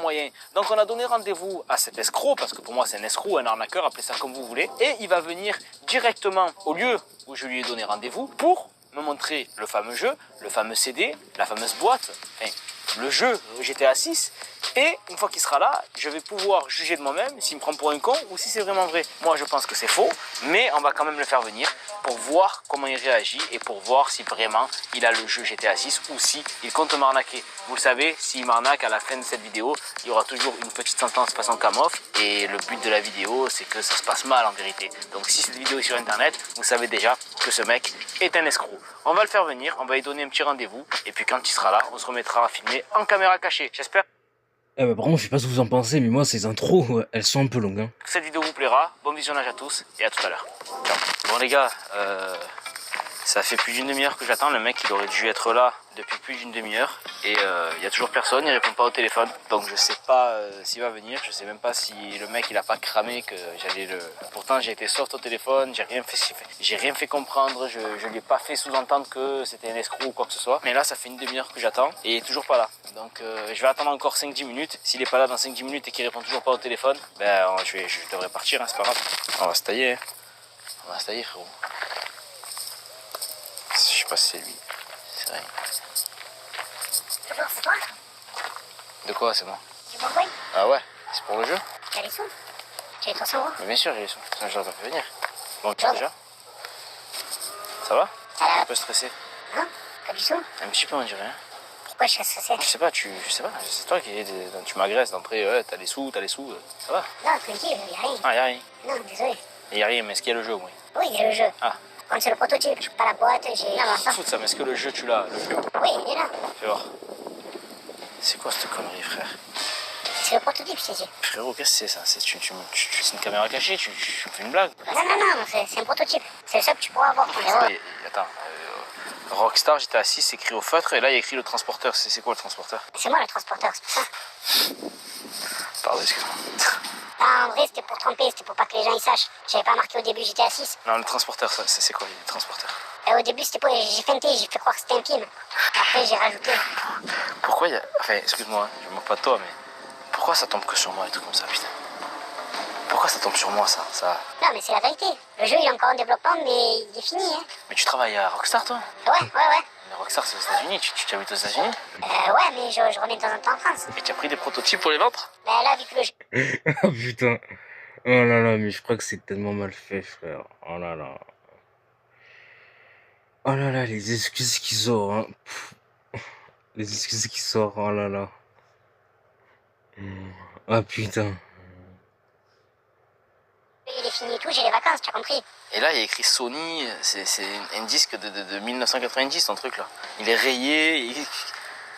Donc on a donné rendez-vous à cet escroc, parce que pour moi c'est un escroc, un arnaqueur, appelez ça comme vous voulez, et il va venir directement au lieu où je lui ai donné rendez-vous pour me montrer le fameux jeu, le fameux CD, la fameuse boîte, enfin, le jeu GTA 6, et une fois qu'il sera là, je vais pouvoir juger de moi-même s'il me prend pour un con ou si c'est vraiment vrai. Moi je pense que c'est faux, mais on va quand même le faire venir pour voir comment il réagit et pour voir si vraiment il a le jeu GTA 6 ou si il compte m'arnaquer. Vous le savez, s'il m'arnaque à la fin de cette vidéo, il y aura toujours une petite sentence façon Kamof, et le but de la vidéo c'est que ça se passe mal en vérité. Donc si cette vidéo est sur internet, vous savez déjà que ce mec est un escroc. On va le faire venir, on va lui donner un petit rendez-vous, et puis quand il sera là, on se remettra à filmer en caméra cachée. J'espère Bah, vraiment, je sais pas ce que vous en pensez, mais moi ces intros, elles sont un peu longues, hein. que cette vidéo vous plaira. Bon visionnage à tous et à tout à l'heure. Ciao. Bon les gars, ça fait plus d'une demi-heure que j'attends. Le mec il aurait dû être là depuis plus d'une demi-heure et il y a toujours personne, il répond pas au téléphone. Donc je sais pas s'il va venir, je sais même pas si le mec il a pas cramé que j'allais le... Pourtant j'ai été soft au téléphone, j'ai rien fait comprendre, je lui ai pas fait sous-entendre que c'était un escroc ou quoi que ce soit. Mais là ça fait une demi-heure que j'attends et il est toujours pas là. Donc je vais attendre encore 5-10 minutes. S'il est pas là dans 5-10 minutes et qu'il répond toujours pas au téléphone, ben je devrais partir, hein, c'est pas grave. On va se tailler, hein. On va se tailler frérot. Je sais pas si c'est lui. C'est vrai. Toujours, c'est toi? De quoi, c'est moi? Du bon coin? Ah ouais, c'est pour le jeu? Tu as les sous? Tu as les 300 euros? Mais bien sûr, j'ai les sous. Sinon, je t'aurais pas fait venir. Bon, Job. déjà? Ça va? Ça va? Un peu stressé. Non? Pas du tout? Un petit peu, on dirait. Hein. Pourquoi je serais stressé? Je sais pas, c'est toi qui tu m'agresses d'entrée, ouais, t'as les sous, ça va? Non, tu me dis, il n'y a rien. Ah, y'a rien. Non, désolé. Y a rien, mais est-ce qu'il y a le jeu, oui? Oui, il y a le jeu. Ah. Comme c'est le prototype, j'ai pas la boîte, j'ai... Non, T'en fous de ça, mais est-ce que le jeu, tu l'as, le jeu? Oui, il est là. Fais voir. C'est quoi cette connerie, frère? C'est le prototype, je t'ai dit. Frérot, qu'est-ce que c'est ça? C'est une caméra cachée, tu me fais une blague? Non, c'est un prototype. C'est le seul que tu pourras avoir, frérot. Attends, Rockstar, j'étais assis, c'est écrit au feutre, et là, il y a écrit le transporteur. C'est quoi le transporteur? C'est moi le transporteur, c'est pour ça. Pardon, excuse-moi. Ah, en vrai, c'était pour tromper, c'était pour pas que les gens y sachent. J'avais pas marqué au début GTA 6. Non, le transporteur, c'est quoi, le transporteur? Au début, c'était pour... J'ai feinté, j'ai fait croire que c'était un film. Après, j'ai rajouté. Pourquoi il y a... Enfin, excuse-moi, je me moque pas de toi, mais... Pourquoi ça tombe que sur moi, un truc comme ça, putain? Pourquoi ça tombe sur moi, ça? Non, mais c'est la vérité. Le jeu, il est encore en développement, mais il est fini, hein. Mais tu travailles à Rockstar, toi? Ouais. Mais Rockstar, c'est aux États-Unis, tu habites aux États-Unis? Ouais, mais je reviens de temps en temps en France. Et tu as pris des prototypes pour les vendre? Ben là, vu que le jeu... Oh putain. Oh là là, mais je crois que c'est tellement mal fait, frère. Oh là là. Oh là là, les excuses qui sortent, hein. Pff. Les excuses qui sortent, oh là là. Ah putain. il est fini et tout, j'ai les vacances, tu as compris? Et là, il y a écrit Sony, c'est un disque de 1990, ton truc, là. Il est rayé,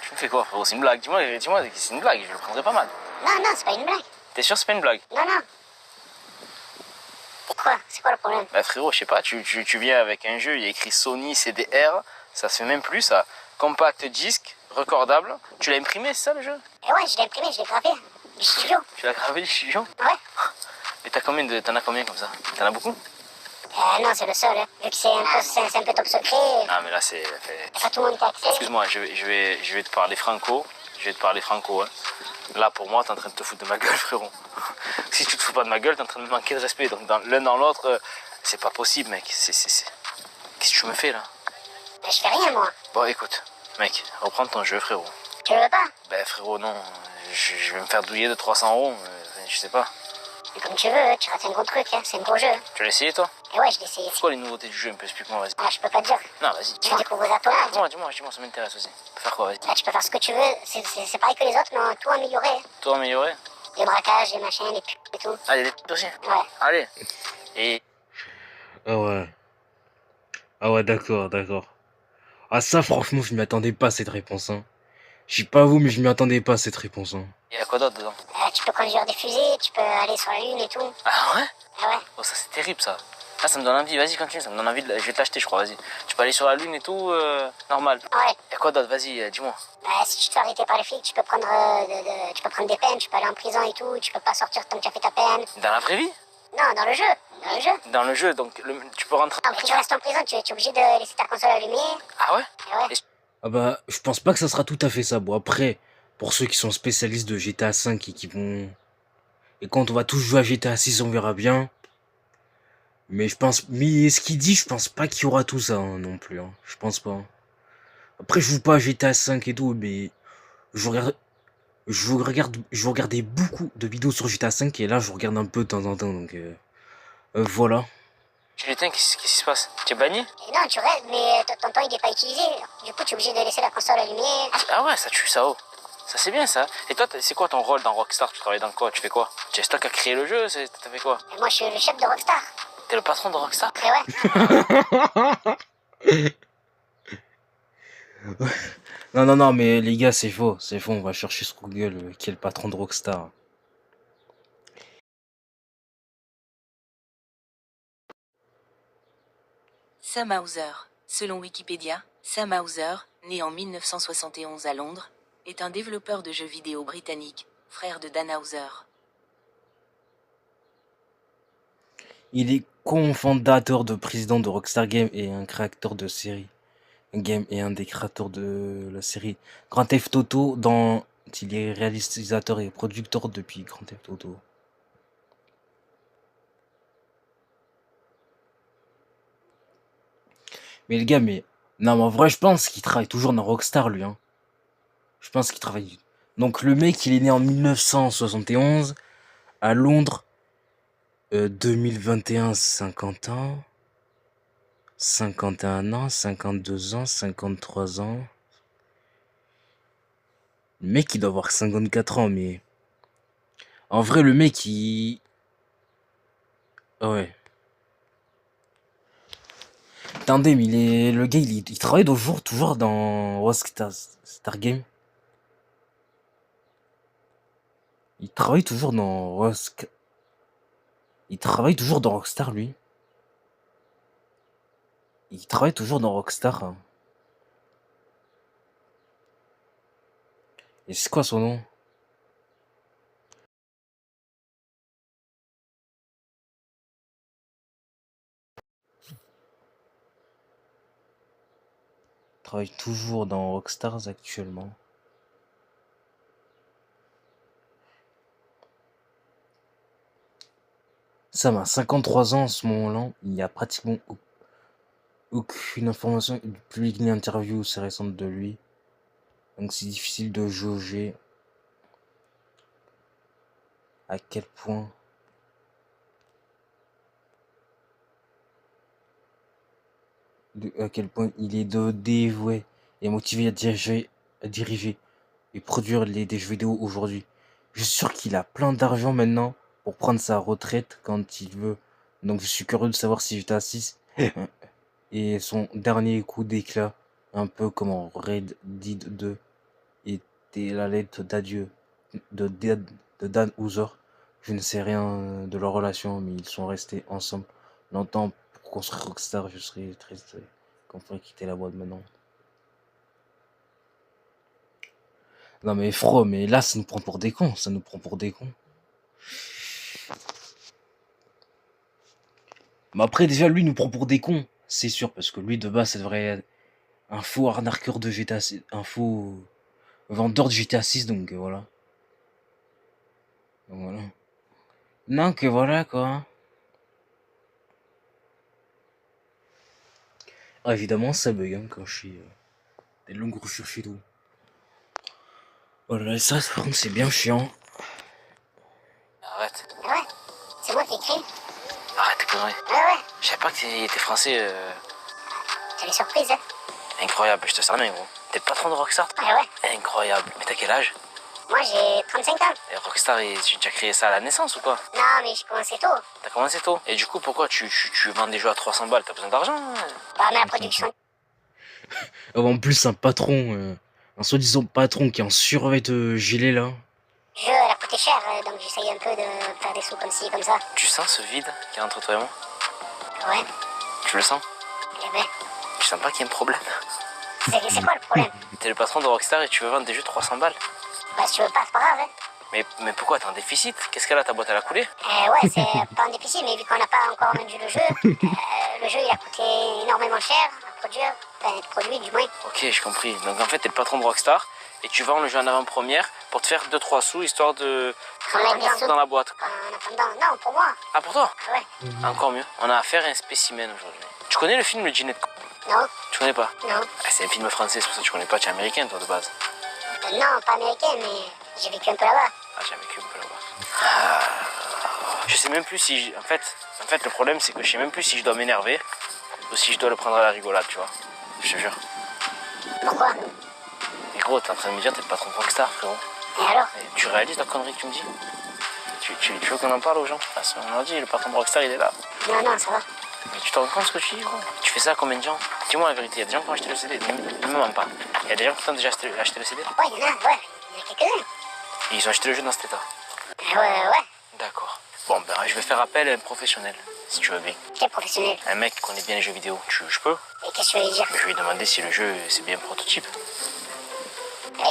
Tu me fais quoi, frérot? C'est une blague, dis-moi que c'est une blague, je le prendrais pas mal. Non, c'est pas une blague. T'es sûr que c'est pas une blague? Non. Pourquoi? C'est quoi le problème? Bah frérot, je sais pas, tu viens avec un jeu, il y a écrit Sony CDR, ça se fait même plus, ça. Compact disque, recordable. Tu l'as imprimé, c'est ça le jeu? Eh ouais, je l'ai imprimé, je l'ai gravé. Du studio. Tu l'as gravé du studio? Ouais. Et t'en as combien comme ça? T'en as beaucoup? Non, c'est le seul, hein. Vu que c'est un peu top secret, Ah mais là c'est... y'a pas tout le monde qui a accès. Excuse-moi, je vais te parler franco. Hein. Là pour moi, t'es en train de te foutre de ma gueule, frérot. Si tu te fous pas de ma gueule, t'es en train de me manquer de respect. Donc l'un dans l'autre, c'est pas possible, mec. Qu'est-ce que tu me fais là? Ben, je fais rien, moi. Bon écoute, mec, reprends ton jeu, frérot. Tu le veux pas? Ben frérot, non. Je vais me faire douiller de 300 euros. Je sais pas. Mais comme tu veux, tu rates un gros truc, hein. C'est un gros jeu. Tu l'as essayé toi? Et ouais, je l'ai essayé. C'est quoi les nouveautés du jeu? Un peu, explique-moi, vas-y. Ah, je peux pas te dire. Non, vas-y. Tu découvres ça toi. Dis-moi, ça m'intéresse aussi. Tu peux faire quoi, vas-y? Là, tu peux faire ce que tu veux. C'est pareil que les autres, mais en tout amélioré. Tout améliorer? Les braquages, les machins, les putes et tout. Ah, il y a des trucs aussi? Ouais. Allez. Et... Ah ouais. Ah ouais, d'accord. Ah ça, franchement, je m'y attendais pas à cette réponse, hein. Je sais pas vous, mais je m'y attendais pas à cette réponse, hein. il y a quoi d'autre dedans? Tu peux conduire des fusées, tu peux aller sur la lune et tout. Ah ouais? Ah ouais. Oh, ça c'est terrible ça. Ah, ça me donne envie, vas-y, continue, ça me donne envie, je vais te l'acheter, je crois, vas-y. Tu peux aller sur la lune et tout, normal. Ouais. Y'a quoi d'autre, vas-y, dis-moi. Si tu te fais arrêter par les flics, tu peux prendre des peines, tu peux aller en prison et tout, tu peux pas sortir tant que tu as fait ta peine. Dans la vraie vie? Non, dans le jeu. Dans le jeu, donc tu peux rentrer. Non, mais tu restes en prison, tu es obligé de laisser ta console allumée. Ah ouais? Et ouais. Ah bah, je pense pas que ça sera tout à fait ça. Bon, après, pour ceux qui sont spécialistes de GTA 5 et qui vont... Et quand on va tous jouer à GTA 6, on verra bien. Mais ce qu'il dit, je pense pas qu'il y aura tout ça, hein, non plus, hein. Je pense pas. Après, je joue pas à GTA 5 et tout, mais... Je regardais beaucoup de vidéos sur GTA 5 et là, je regarde un peu de temps en temps, donc... voilà. Tu l'éteins, qu'est-ce qui se passe? Tu es banni? Et non, tu restes, mais ton temps il est pas utilisé. Du coup, tu es obligé de laisser la console allumée. Ah ouais, ça tue ça, oh. Ça c'est bien ça. Et toi, c'est quoi ton rôle dans Rockstar? Tu travailles dans quoi? Tu fais quoi? Tu es stock à créer le jeu? T'as fait quoi? Et moi, je suis le chef de Rockstar. T'es le patron de Rockstar? Et ouais. Non, mais les gars, c'est faux, on va chercher sur Google qui est le patron de Rockstar. Sam Hauser. Selon Wikipédia, Sam Hauser, né en 1971 à Londres, est un développeur de jeux vidéo britannique, frère de Dan Hauser. Il est cofondateur de président de Rockstar Games et un créateur de série Game et un des créateurs de la série Grand Theft Auto, dont il est réalisateur et producteur depuis Grand Theft Auto. Mais le gars, non, mais en vrai, je pense qu'il travaille toujours dans Rockstar, lui, hein. Je pense qu'il travaille. Donc le mec, il est né en 1971 à Londres. 2021, 50 ans. 51 ans, 52 ans, 53 ans. Le mec, il doit avoir 54 ans, mais... En vrai, le mec, il... Ah ouais. Attendez, mais le gars, il travaille toujours dans Rockstar Star Game. Il travaille toujours dans Il travaille toujours dans Rockstar, lui. Il travaille toujours dans Rockstar, hein. Et c'est quoi son nom? Il travaille toujours dans Rockstars actuellement. Ça m'a 53 ans en ce moment-là. Il n'y a pratiquement aucune information publique ni interview récente de lui. Donc c'est difficile de jauger à quel point il est dévoué et motivé à diriger et produire des jeux vidéo aujourd'hui. Je suis sûr qu'il a plein d'argent maintenant pour prendre sa retraite quand il veut. Donc je suis curieux de savoir si GTA 6 et son dernier coup d'éclat, un peu comme en Red Dead 2, était la lettre d'adieu de Dan Houser. Je ne sais rien de leur relation, mais ils sont restés ensemble longtemps pour construire Rockstar. Je serais triste qu'on pourrait quitter la boîte maintenant. Non mais Fro, mais là ça nous prend pour des cons, ça nous prend pour des cons. Mais après déjà lui nous prend pour des cons, c'est sûr, parce que lui de base ça devrait être un faux arnaqueur de GTA 6, un faux vendeur de GTA 6, donc voilà. Donc voilà. Non que voilà quoi. Ah, évidemment ça bug hein, quand je suis des longues recherches et tout. Voilà, ça par contre c'est bien chiant. Arrête. Ouais, c'est moi qui écris. Arrête tes conneries. Ouais. Je savais pas que t'étais français. T'as les surprises, hein. Incroyable, je te sers bien gros. T'es le patron de Rockstar? Ouais. Incroyable. Mais t'as quel âge? Moi, j'ai 35 ans. Et Rockstar, tu as créé ça à la naissance ou quoi? Non, mais j'ai commencé tôt. T'as commencé tôt. Et du coup, pourquoi tu vends des jeux à 300 balles? T'as besoin d'argent? Bah, mais la production. En plus un patron, un soi-disant patron qui est en survêt de gilet là. Le jeu, elle a coûté cher, donc j'essaye un peu de faire des sous comme ci, comme ça. Tu sens ce vide qui est entre toi et moi? Ouais, Tu le sens? eh ben, Tu sens pas qu'il y a un problème? c'est quoi le problème? T'es le patron de Rockstar et tu veux vendre des jeux 300 balles? Bah, si tu veux pas, c'est pas grave, hein. Mais pourquoi? T'es en déficit? Qu'est-ce qu'elle a ta boîte? Elle a coulé? Ouais, c'est pas en déficit, mais vu qu'on n'a pas encore vendu le jeu il a coûté énormément cher à produire, enfin, être produit du moins. Ok, j'ai compris. Donc en fait, t'es le patron de Rockstar et tu vends le jeu en avant-première pour te faire 2-3 sous histoire de On a des sous dans la boîte. en attendant. Non, pour moi. Ah, pour toi? Ouais. Encore mieux. On a affaire à un spécimen aujourd'hui. Tu connais le film Le Dîner de con? Non, Tu connais pas? non. Ah, c'est un film français, c'est pour ça que tu connais pas. Tu es américain toi de base. Non, pas américain, mais j'ai vécu un peu là-bas. Ah, j'ai vécu un peu là-bas. Ah, je sais même plus si... En fait, le problème, c'est que je sais même plus si je dois m'énerver ou si je dois le prendre à la rigolade, tu vois. Je te jure. Pourquoi? Et gros, t'es en train de me dire, t'es le patron de Rockstar, frérot. Et alors? Et tu réalises la connerie que tu me dis? Tu veux qu'on en parle aux gens? Parce qu'on leur dit, le patron de Rockstar, il est là. Non, ça va. Mais tu te rends compte ce que tu dis, gros? Tu fais ça à combien de gens? Dis-moi la vérité, il y a des gens qui ont acheté le CD, ne me mens pas. Il y a des gens qui ont déjà acheté le CD? Ouais, il y en a quelques-uns. Et ils ont acheté le jeu dans cet état? Ouais. D'accord. Bon, ben, je vais faire appel à un professionnel, si tu veux bien. Quel professionnel? Un mec qui connaît bien les jeux vidéo. Je peux? Et qu'est-ce que tu veux lui dire? Mais je vais lui demander si le jeu, c'est bien un prototype.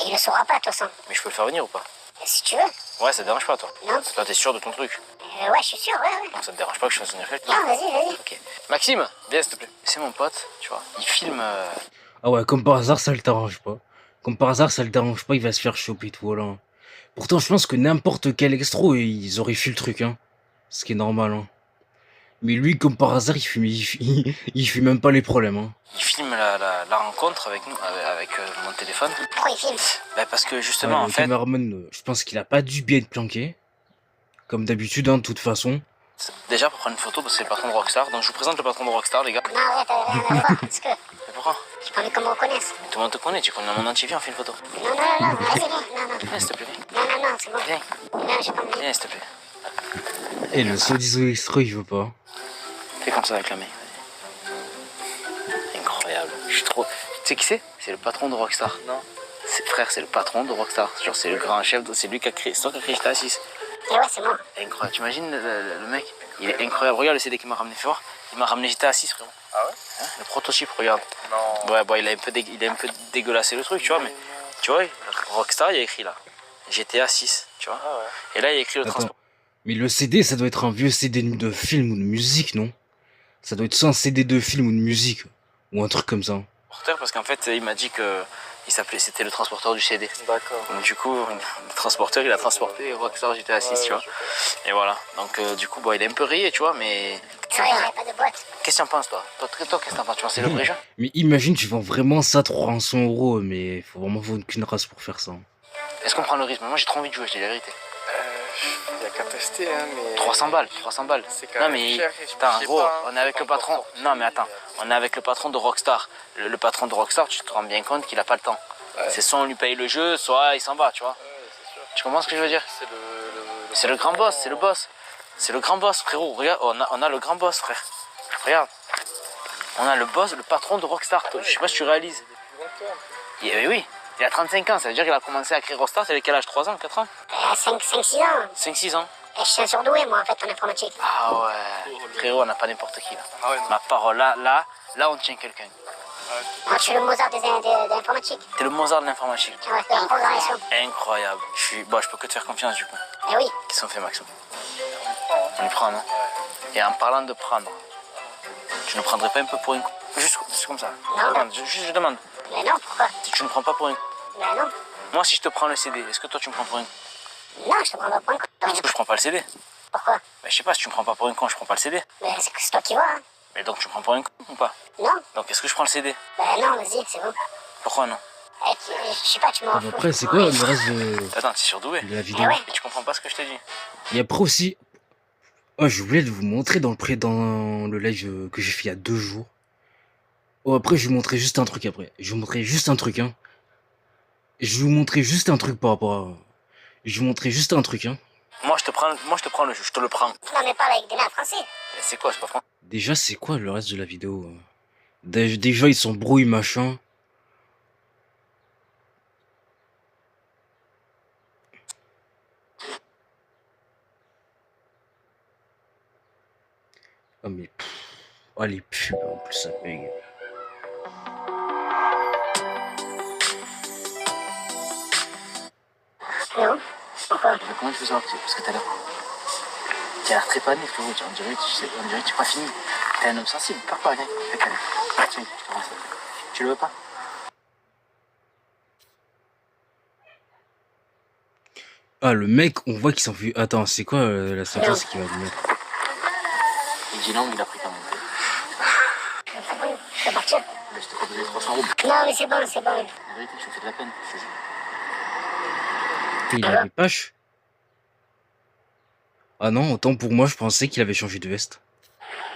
Il le saura pas, de toute façon. Mais je peux le faire venir ou pas? Si tu veux. Ouais, ça te dérange pas, toi? Non. Toi, t'es sûr de ton truc? Ouais, je suis sûr, ouais. Non, ça te dérange pas que je fasse un effet? Non, vas-y. Ok. Maxime, viens, s'il te plaît. C'est mon pote, tu vois. Il filme... Ah ouais, comme par hasard ça le dérange pas. Comme par hasard ça le dérange pas, il va se faire choper tout voilà. Pourtant je pense que n'importe quel extro ils auraient fait le truc hein. Ce qui est normal hein. Mais lui, comme par hasard, il fuit même pas les problèmes. Hein. Il filme la rencontre avec nous, avec mon téléphone. Pourquoi il filme? Bah parce que justement, Ouais, en le fait, caméraman, je pense qu'il a pas dû bien être planqué. Comme d'habitude, hein, de toute façon. déjà pour prendre une photo, parce que c'est le patron de Rockstar. Donc je vous présente le patron de Rockstar, les gars. Non, arrête, rien à voir, parce que Mais pourquoi? j'ai pas envie qu'on me reconnaisse. Mais tout le monde te connaît, tu connais mon entier, viens, on fait une photo. Non, vas-y, viens. Non, Viens, s'il te plaît. c'est bon. Viens, Non, j'ai pas envie. viens, s'il te plaît. Et le soi-disant extra, il veut pas. Fais comme ça avec la main. Incroyable. Je suis trop. Tu sais qui c'est? C'est le patron de Rockstar. Non. Frère, c'est le patron de Rockstar. Genre, c'est le grand chef, c'est lui qui a créé. C'est toi qui a créé GTA 6. Et ouais, c'est moi. Incroyable. Tu imagines le mec? Il est incroyable. Regarde le CD qu'il m'a ramené. Fais voir. Il m'a ramené GTA 6, frérot. Ah ouais? Hein, le prototype, regarde. Non. Ouais, bon, il a un peu dégueulassé le truc, tu vois, mais tu vois, Rockstar, il y a écrit là. GTA 6, tu vois. Ah ouais. Et là, il y a écrit le Attends. transport. Mais le CD, ça doit être un vieux CD de film ou de musique, non? Ça doit être soit un CD de film ou de musique. Ou un truc comme ça. Parce qu'en fait, il m'a dit que c'était le transporteur du CD. D'accord. Donc du coup, le transporteur, il a transporté Rockstar GTA 6, tu vois. Et voilà. Donc du coup, bon, il est un peu rayé, tu vois, mais... C'est vrai, j'avais pas de boîte. Qu'est-ce que t'en penses, toi? Toi, qu'est-ce que t'en penses? Tu vois, c'est le vrai jeu? Mais imagine, tu vends vraiment ça 300 €, mais faut vraiment vendre qu'une race pour faire ça. Est-ce qu'on prend le risque? Moi, j'ai trop envie de jouer, je dis la vérité. Il y a qu'à tester, hein, mais... 300 balles, 300 balles. C'est quand Non, même mais cher. Et attends, je sais gros, pas, hein, on est avec c'est le pas patron. encore sorti. Non, mais attends, on est avec le patron de Rockstar. Le patron de Rockstar, tu te rends bien compte qu'il a pas le temps. Ouais. C'est soit on lui paye le jeu, soit il s'en va, tu vois. Ouais, c'est sûr. Tu comprends ce que je veux dire? C'est C'est le grand boss, c'est le boss. C'est le grand boss, frérot. Regarde, on a le grand boss, frère. Regarde. On a le boss, le patron de Rockstar. Je sais pas si tu réalises. Oui, il a 35 ans, ça veut dire qu'il a commencé à créer Rockstar, c'est quel âge? 3 ans, 4 ans? 5-6 ans. 5-6 ans. Et je suis un surdoué, moi, en fait, en informatique. Ah ouais. Frérot, on n'a pas n'importe qui là. Ah ouais, non. Ma parole, là, on tient quelqu'un. Moi, je suis le Mozart de l'informatique. T'es le Mozart de l'informatique. Ouais, de la programmation. Incroyable. Je peux que te faire confiance du coup. Eh oui. Qu'est-ce qu'on fait, Maxime? On y prend, non? Et en parlant de prendre, tu ne prendrais pas un peu pour une... Juste comme ça. Non. Je demande. Mais non, pourquoi? Si tu ne prends pas pour une... Ben non. Moi, si je te prends le CD, est-ce que toi, tu me prends pour une... Non, je te prends pas pour un con. Parce que je prends pas le CD. Pourquoi? Ben, je sais pas, si tu me prends pas pour une con, je prends pas le CD. Mais c'est toi qui vois, hein. Mais donc, tu me prends pour une con ou pas? Non. Donc, est-ce que je prends le CD? Ben non, vas-y, c'est bon. Pourquoi non? Eh, je sais pas, tu m'en fous. Après, c'est quoi le reste Attends, t'es surdoué. de la Eh vidéo? ouais. Et tu comprends pas ce que je te dis. Et après aussi... Oh, je voulais vous montrer dans le live que j'ai fait il y a 2 jours. Oh, après, je vais vous montrer juste un truc après. Je vais vous montrer juste un truc, hein. Je vais vous montrer juste un truc par rapport à... Je vais vous montrer juste un truc, hein. Moi, je te prends le jeu, je te le prends. Non, mais parle avec des nains français. Et c'est quoi, c'est pas français? Déjà, c'est quoi le reste de la vidéo? Déjà, ils s'embrouillent, machin. Ah, mais... Oh, les pubs, en plus, ça bug. Non. Pourquoi? Mais comment tu fais ça? Parce que t'as l'air très pané, frérot. On dirait que tu n'as pas fini. T'es un homme sensible, pars pas, viens. Fais câlin. Tiens, je te rends ça. Tu le veux pas? Ah, le mec, on voit qu'il s'en fout. Attends, c'est quoi la sentence qu'il va lui mettre? Il dit non, mais il a pris quand même. C'est bon, je vais partir. Mais je te proposais 300 roubles. Non, mais c'est bon, c'est bon. La vérité, tu me fais de la peine, je te jure. Il avait Pache. Ah non, autant pour moi, je pensais qu'il avait changé de veste.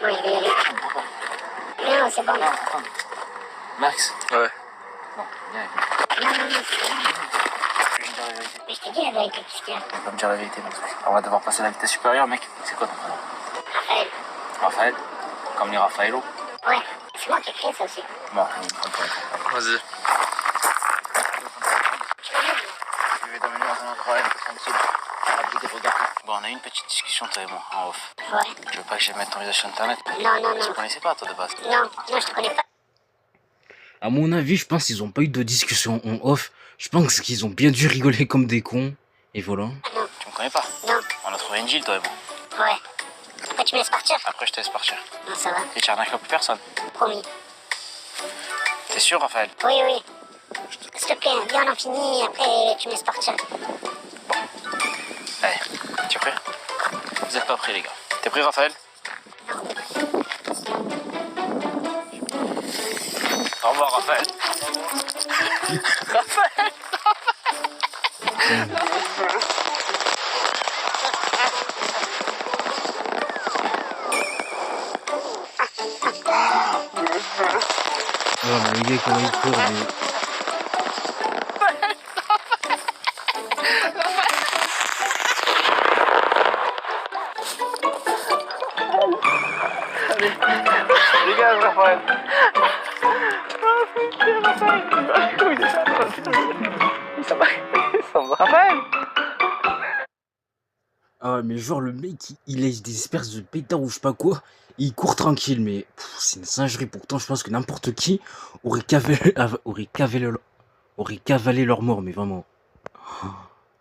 Oui, il est là. Non, c'est bon. Non, attends. Max? Ouais. Non, viens avec moi. Non, non, non. Je vais te dire la vérité. Mais je t'ai dit la vérité, qu'est-ce qu'il y a? Tu vas pas me dire la vérité, Max. On va devoir passer à la vitesse supérieure, mec. C'est quoi ton prénom? Raphaël. Raphaël? Comme les Raffaello? Ouais, c'est moi qui ai créé ça aussi. Bon, on prend pour un Vas-y. Je vais t'emmener dans un endroit tranquille, abri des regards. Bon, on a eu une petite discussion, toi et moi, en off. Ouais. Tu veux pas que je mette ton visage sur internet? Non, non, Tu non. connaissais pas, toi, de base? Non, non, je te connais pas. À mon avis, je pense qu'ils ont pas eu de discussion en off. Je pense qu'ils ont bien dû rigoler comme des cons. Et voilà. Tu me connais pas? Non. On a trouvé une deal, toi et moi. Ouais. Après, tu me laisses partir? Après, je te laisse partir. Non, ça va. Et tu arnaques plus personne. Promis. T'es sûr, Raphaël? Oui, oui. S'il te plaît, viens, on en finit. Après, tu me laisses partir. Allez, tu es prêt? Vous êtes pas prêts, les gars. T'es prêt, Raphaël? Non, Au revoir, Raphaël. Raphaël. Oh, mais les gars, comment ils courent, mais... Dégage, Raphaël. Il s'en va. Raphaël. Ah, mais genre, le mec, il laisse des espèces de pétards ou je sais pas quoi. Il court tranquille, mais c'est une singerie. Pourtant, je pense que n'importe qui aurait cavalé leur mort, mais vraiment.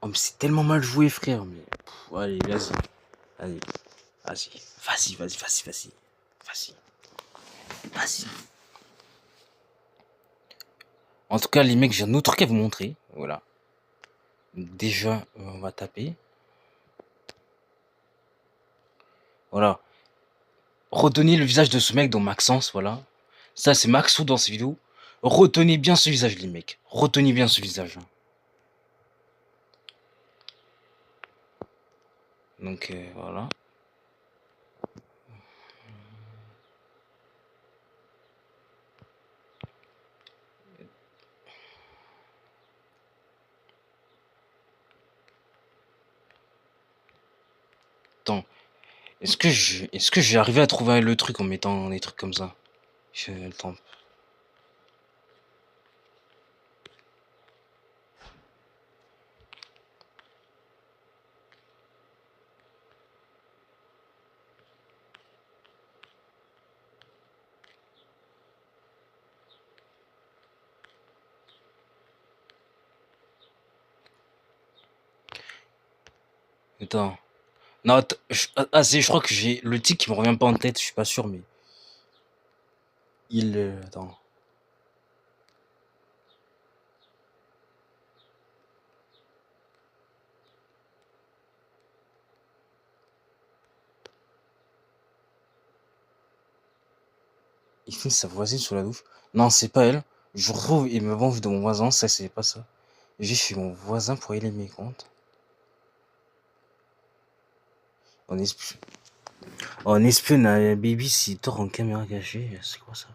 Oh, mais c'est tellement mal joué, frère. Mais allez, vas-y. Allez, vas-y. Vas-y, vas-y, vas-y, vas-y. Vas-y. Vas-y. En tout cas, les mecs, j'ai un autre truc à vous montrer. Voilà. Déjà, on va taper. Voilà. Retenez le visage de ce mec dans Maxence, voilà. Ça, c'est Maxou dans ses vidéos. Retenez bien ce visage, les mecs. Retenez bien ce visage. Donc, voilà. Attends. Est-ce que j'ai arrivé à trouver le truc en mettant des trucs comme ça? Attends. Attends. Non, je crois que j'ai le tic qui me revient pas en tête, je suis pas sûr, mais... Attends. Il fait sa voisine sous la douche. Non, c'est pas elle. Je retrouve, il me venge de mon voisin, ça, c'est pas ça. J'ai chez mon voisin pour aller mes comptes. On espionne un babysitter en caméra cachée. C'est quoi ça?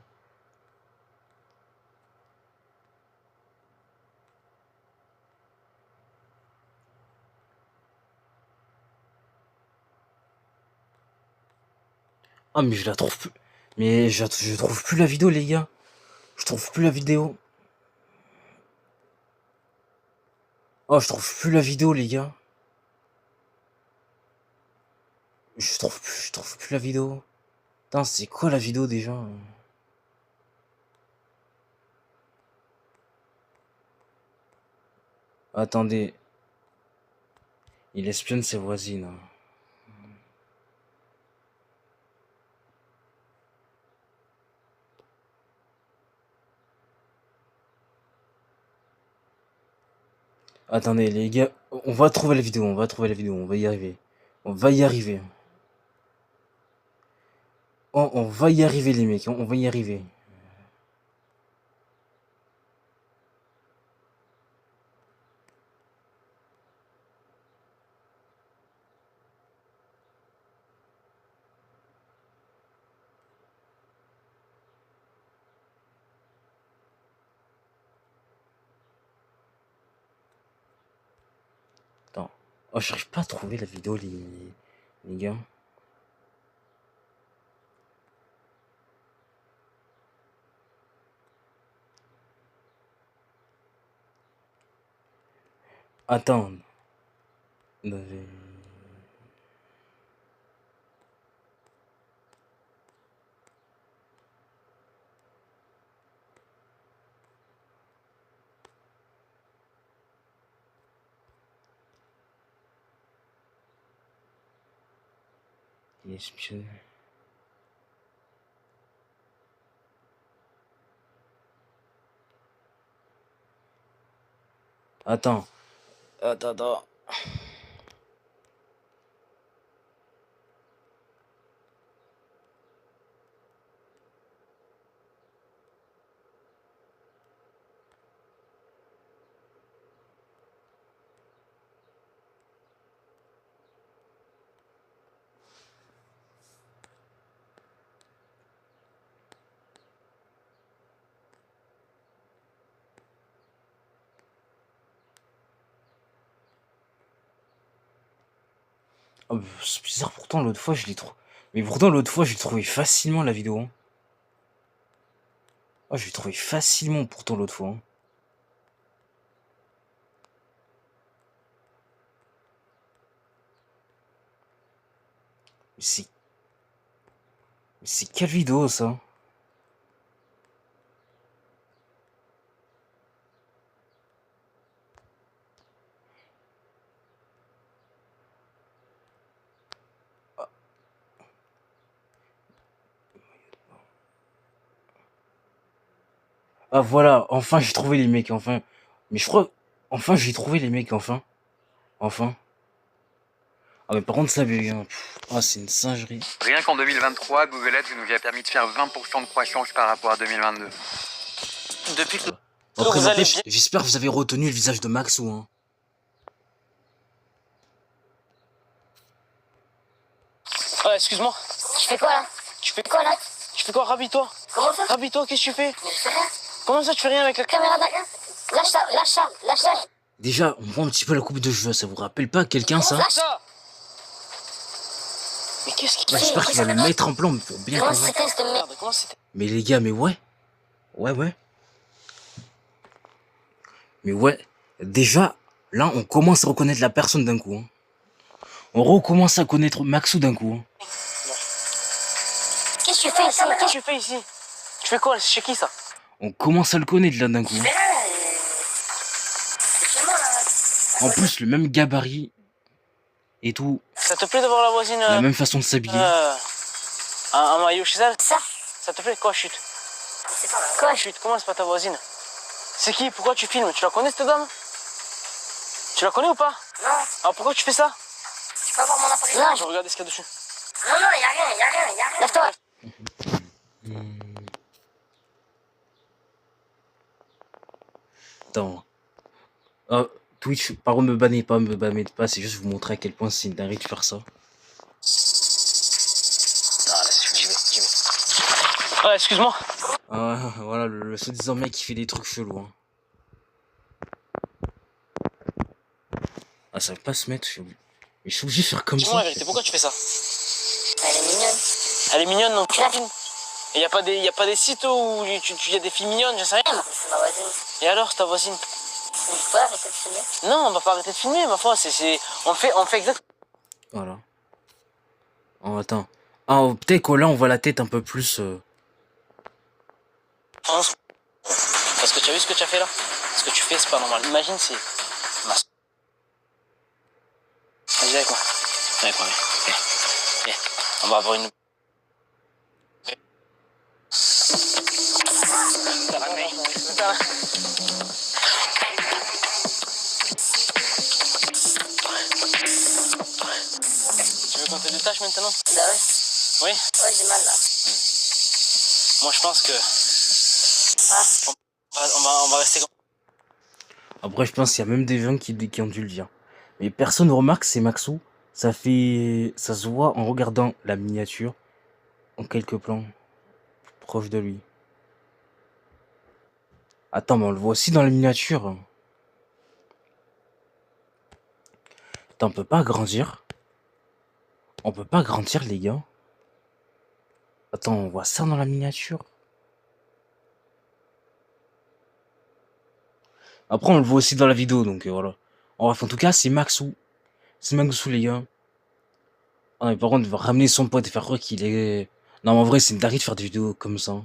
Ah, mais je la trouve plus. Mais je trouve plus la vidéo, les gars. Je trouve plus la vidéo. Oh, je trouve plus la vidéo, les gars. Je trouve plus la vidéo. Putain, c'est quoi la vidéo déjà? Attendez. Il espionne ses voisines. Attendez, les gars. On va trouver la vidéo, on va trouver la vidéo, on va y arriver. On va y arriver. Oh, on va y arriver, les mecs, on va y arriver. Attends. Oh, j'arrive pas à trouver la vidéo, les gars. Attends. Il espionne. Attends. Attends. Oh, c'est bizarre, pourtant l'autre fois je l'ai trouvé. Mais pourtant l'autre fois j'ai trouvé facilement la vidéo. Hein. Oh, je l'ai trouvé facilement pourtant l'autre fois. Hein. Mais c'est quelle vidéo ça? Ah voilà, enfin j'ai trouvé les mecs, enfin. Mais je crois... Enfin j'ai trouvé les mecs, enfin. Enfin. Ah mais par contre ça bug, hein. Ah c'est une singerie. Rien qu'en 2023, Google Ads nous a permis de faire 20% de croissance par rapport à 2022. Depuis que Après, vous allez n'empêche, bien. j'espère que vous avez retenu le visage de Maxou, hein. Ah, excuse-moi. Tu fais quoi là? Tu fais Quoi là? Tu fais quoi? Rhabille-toi. Comment ça? Rhabille-toi, qu'est-ce que tu fais? Mais je fais rien. Comment ça, tu fais rien avec la Caméra derrière. Lâche ça, lâche ça, lâche ça. Déjà, on voit un petit peu la coupe de cheveux, ça vous rappelle pas quelqu'un ça? Lâche. ça? Mais qu'est-ce qui... Bah, j'espère qu'il va le mettre en plan pour bien Comment convaincre. c'était cette merde? Merde, comment c'était? Mais les gars, mais ouais. Ouais. Mais ouais. Déjà, là, on commence à reconnaître la personne d'un coup. Hein. On recommence à connaître Maxou d'un coup. Hein. Qu'est-ce que tu fais ici? Qu'est-ce que tu fais ici? Tu fais quoi? C'est chez qui ça? On commence à le connaître là d'un coup. Hein. En plus, le même gabarit et tout. Ça te plaît de voir la voisine La même façon de s'habiller. un maillot chez elle? Ça? Ça te plaît? Quoi, chute? C'est pas quoi? Chute, comment c'est pas ta voisine? C'est qui? Pourquoi tu filmes? Tu la connais cette dame? Tu la connais ou pas? Non. Alors pourquoi tu fais ça? Tu peux avoir mon appareil? Non, Je vais regarder ce qu'il y a dessus. non, y'a rien. Lève-toi. Attends. Oh, Twitch, par contre, me bannez pas, c'est juste vous montrer à quel point c'est une dinguerie de faire ça. Ah, là, j'y vais. Ah, excuse-moi. Ah, voilà, le soi-disant mec qui fait des trucs chelous. Hein. Ah, ça va pas se mettre, mais je suis obligé de faire comme Dis-moi la ça. vérité, pourquoi tu fais ça? Elle est mignonne. Elle est mignonne, donc Tu la filmes? et y a pas des sites où y a des filles mignonnes, j'en sais rien. C'est ma voisine. Et alors, c'est ta voisine? Tu peux arrêter de filmer? Non, on va pas arrêter de filmer, ma foi, on fait exactement. Voilà. Oh, attends. Ah, oh, peut-être que là, on voit la tête un peu plus... Parce que tu as vu ce que tu as fait là? Ce que tu fais, c'est pas normal. Imagine, c'est... Vas-y, viens avec moi. Viens avec moi, viens. On va avoir une... Tu veux qu'on te détache maintenant? Bah ouais. Oui? Ouais, j'ai mal là. Moi, je pense que... On va rester comme... Après, je pense qu'il y a même des gens qui ont dû le dire. Mais personne ne remarque, c'est Maxou. Ça se voit en regardant la miniature en quelques plans proches de lui. Attends, mais on le voit aussi dans la miniature. Attends, on peut pas agrandir. On peut pas agrandir, les gars. Attends, on voit ça dans la miniature. Après, on le voit aussi dans la vidéo, donc voilà. Bref, en tout cas, c'est Maxou. C'est Maxou, les gars. Ah, mais par contre, il va ramener son pote et faire croire qu'il est... Non, mais en vrai, c'est une dinguerie de faire des vidéos comme ça.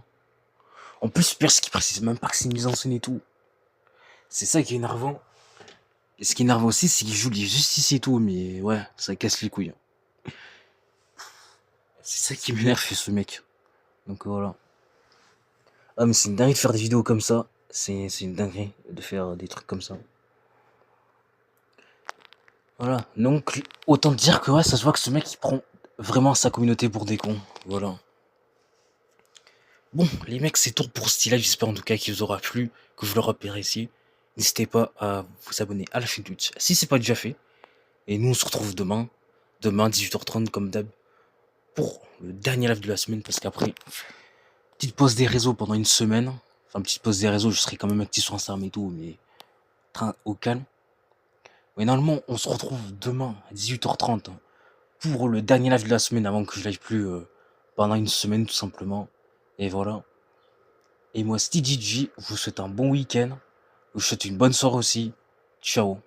En plus, ce qui précise même pas que c'est une mise en scène et tout. C'est ça qui est énervant. Et ce qui est énervant aussi, c'est qu'il joue les justices et tout, mais ouais, ça casse les couilles. C'est ça qui m'énerve chez ce mec. Donc voilà. Ah, mais c'est une dinguerie de faire des vidéos comme ça. C'est une dinguerie de faire des trucs comme ça. Voilà. Donc, autant dire que ouais, ça se voit que ce mec, il prend vraiment sa communauté pour des cons. Voilà. Bon, les mecs, c'est tout pour ce live. J'espère en tout cas qu'il vous aura plu, que vous l'aurez apprécié. N'hésitez pas à vous abonner à la chaîne Twitch si c'est pas déjà fait. Et nous, on se retrouve demain. Demain, 18h30, comme d'hab. Pour le dernier live de la semaine. Parce qu'après, petite pause des réseaux pendant une semaine. Enfin, petite pause des réseaux, je serai quand même actif sur Instagram et tout. Mais train au calme. Mais normalement, on se retrouve demain à 18h30 pour le dernier live de la semaine avant que je live plus pendant une semaine tout simplement. Et voilà. Et moi, Steve DJ, je vous souhaite un bon week-end. Je vous souhaite une bonne soirée aussi. Ciao.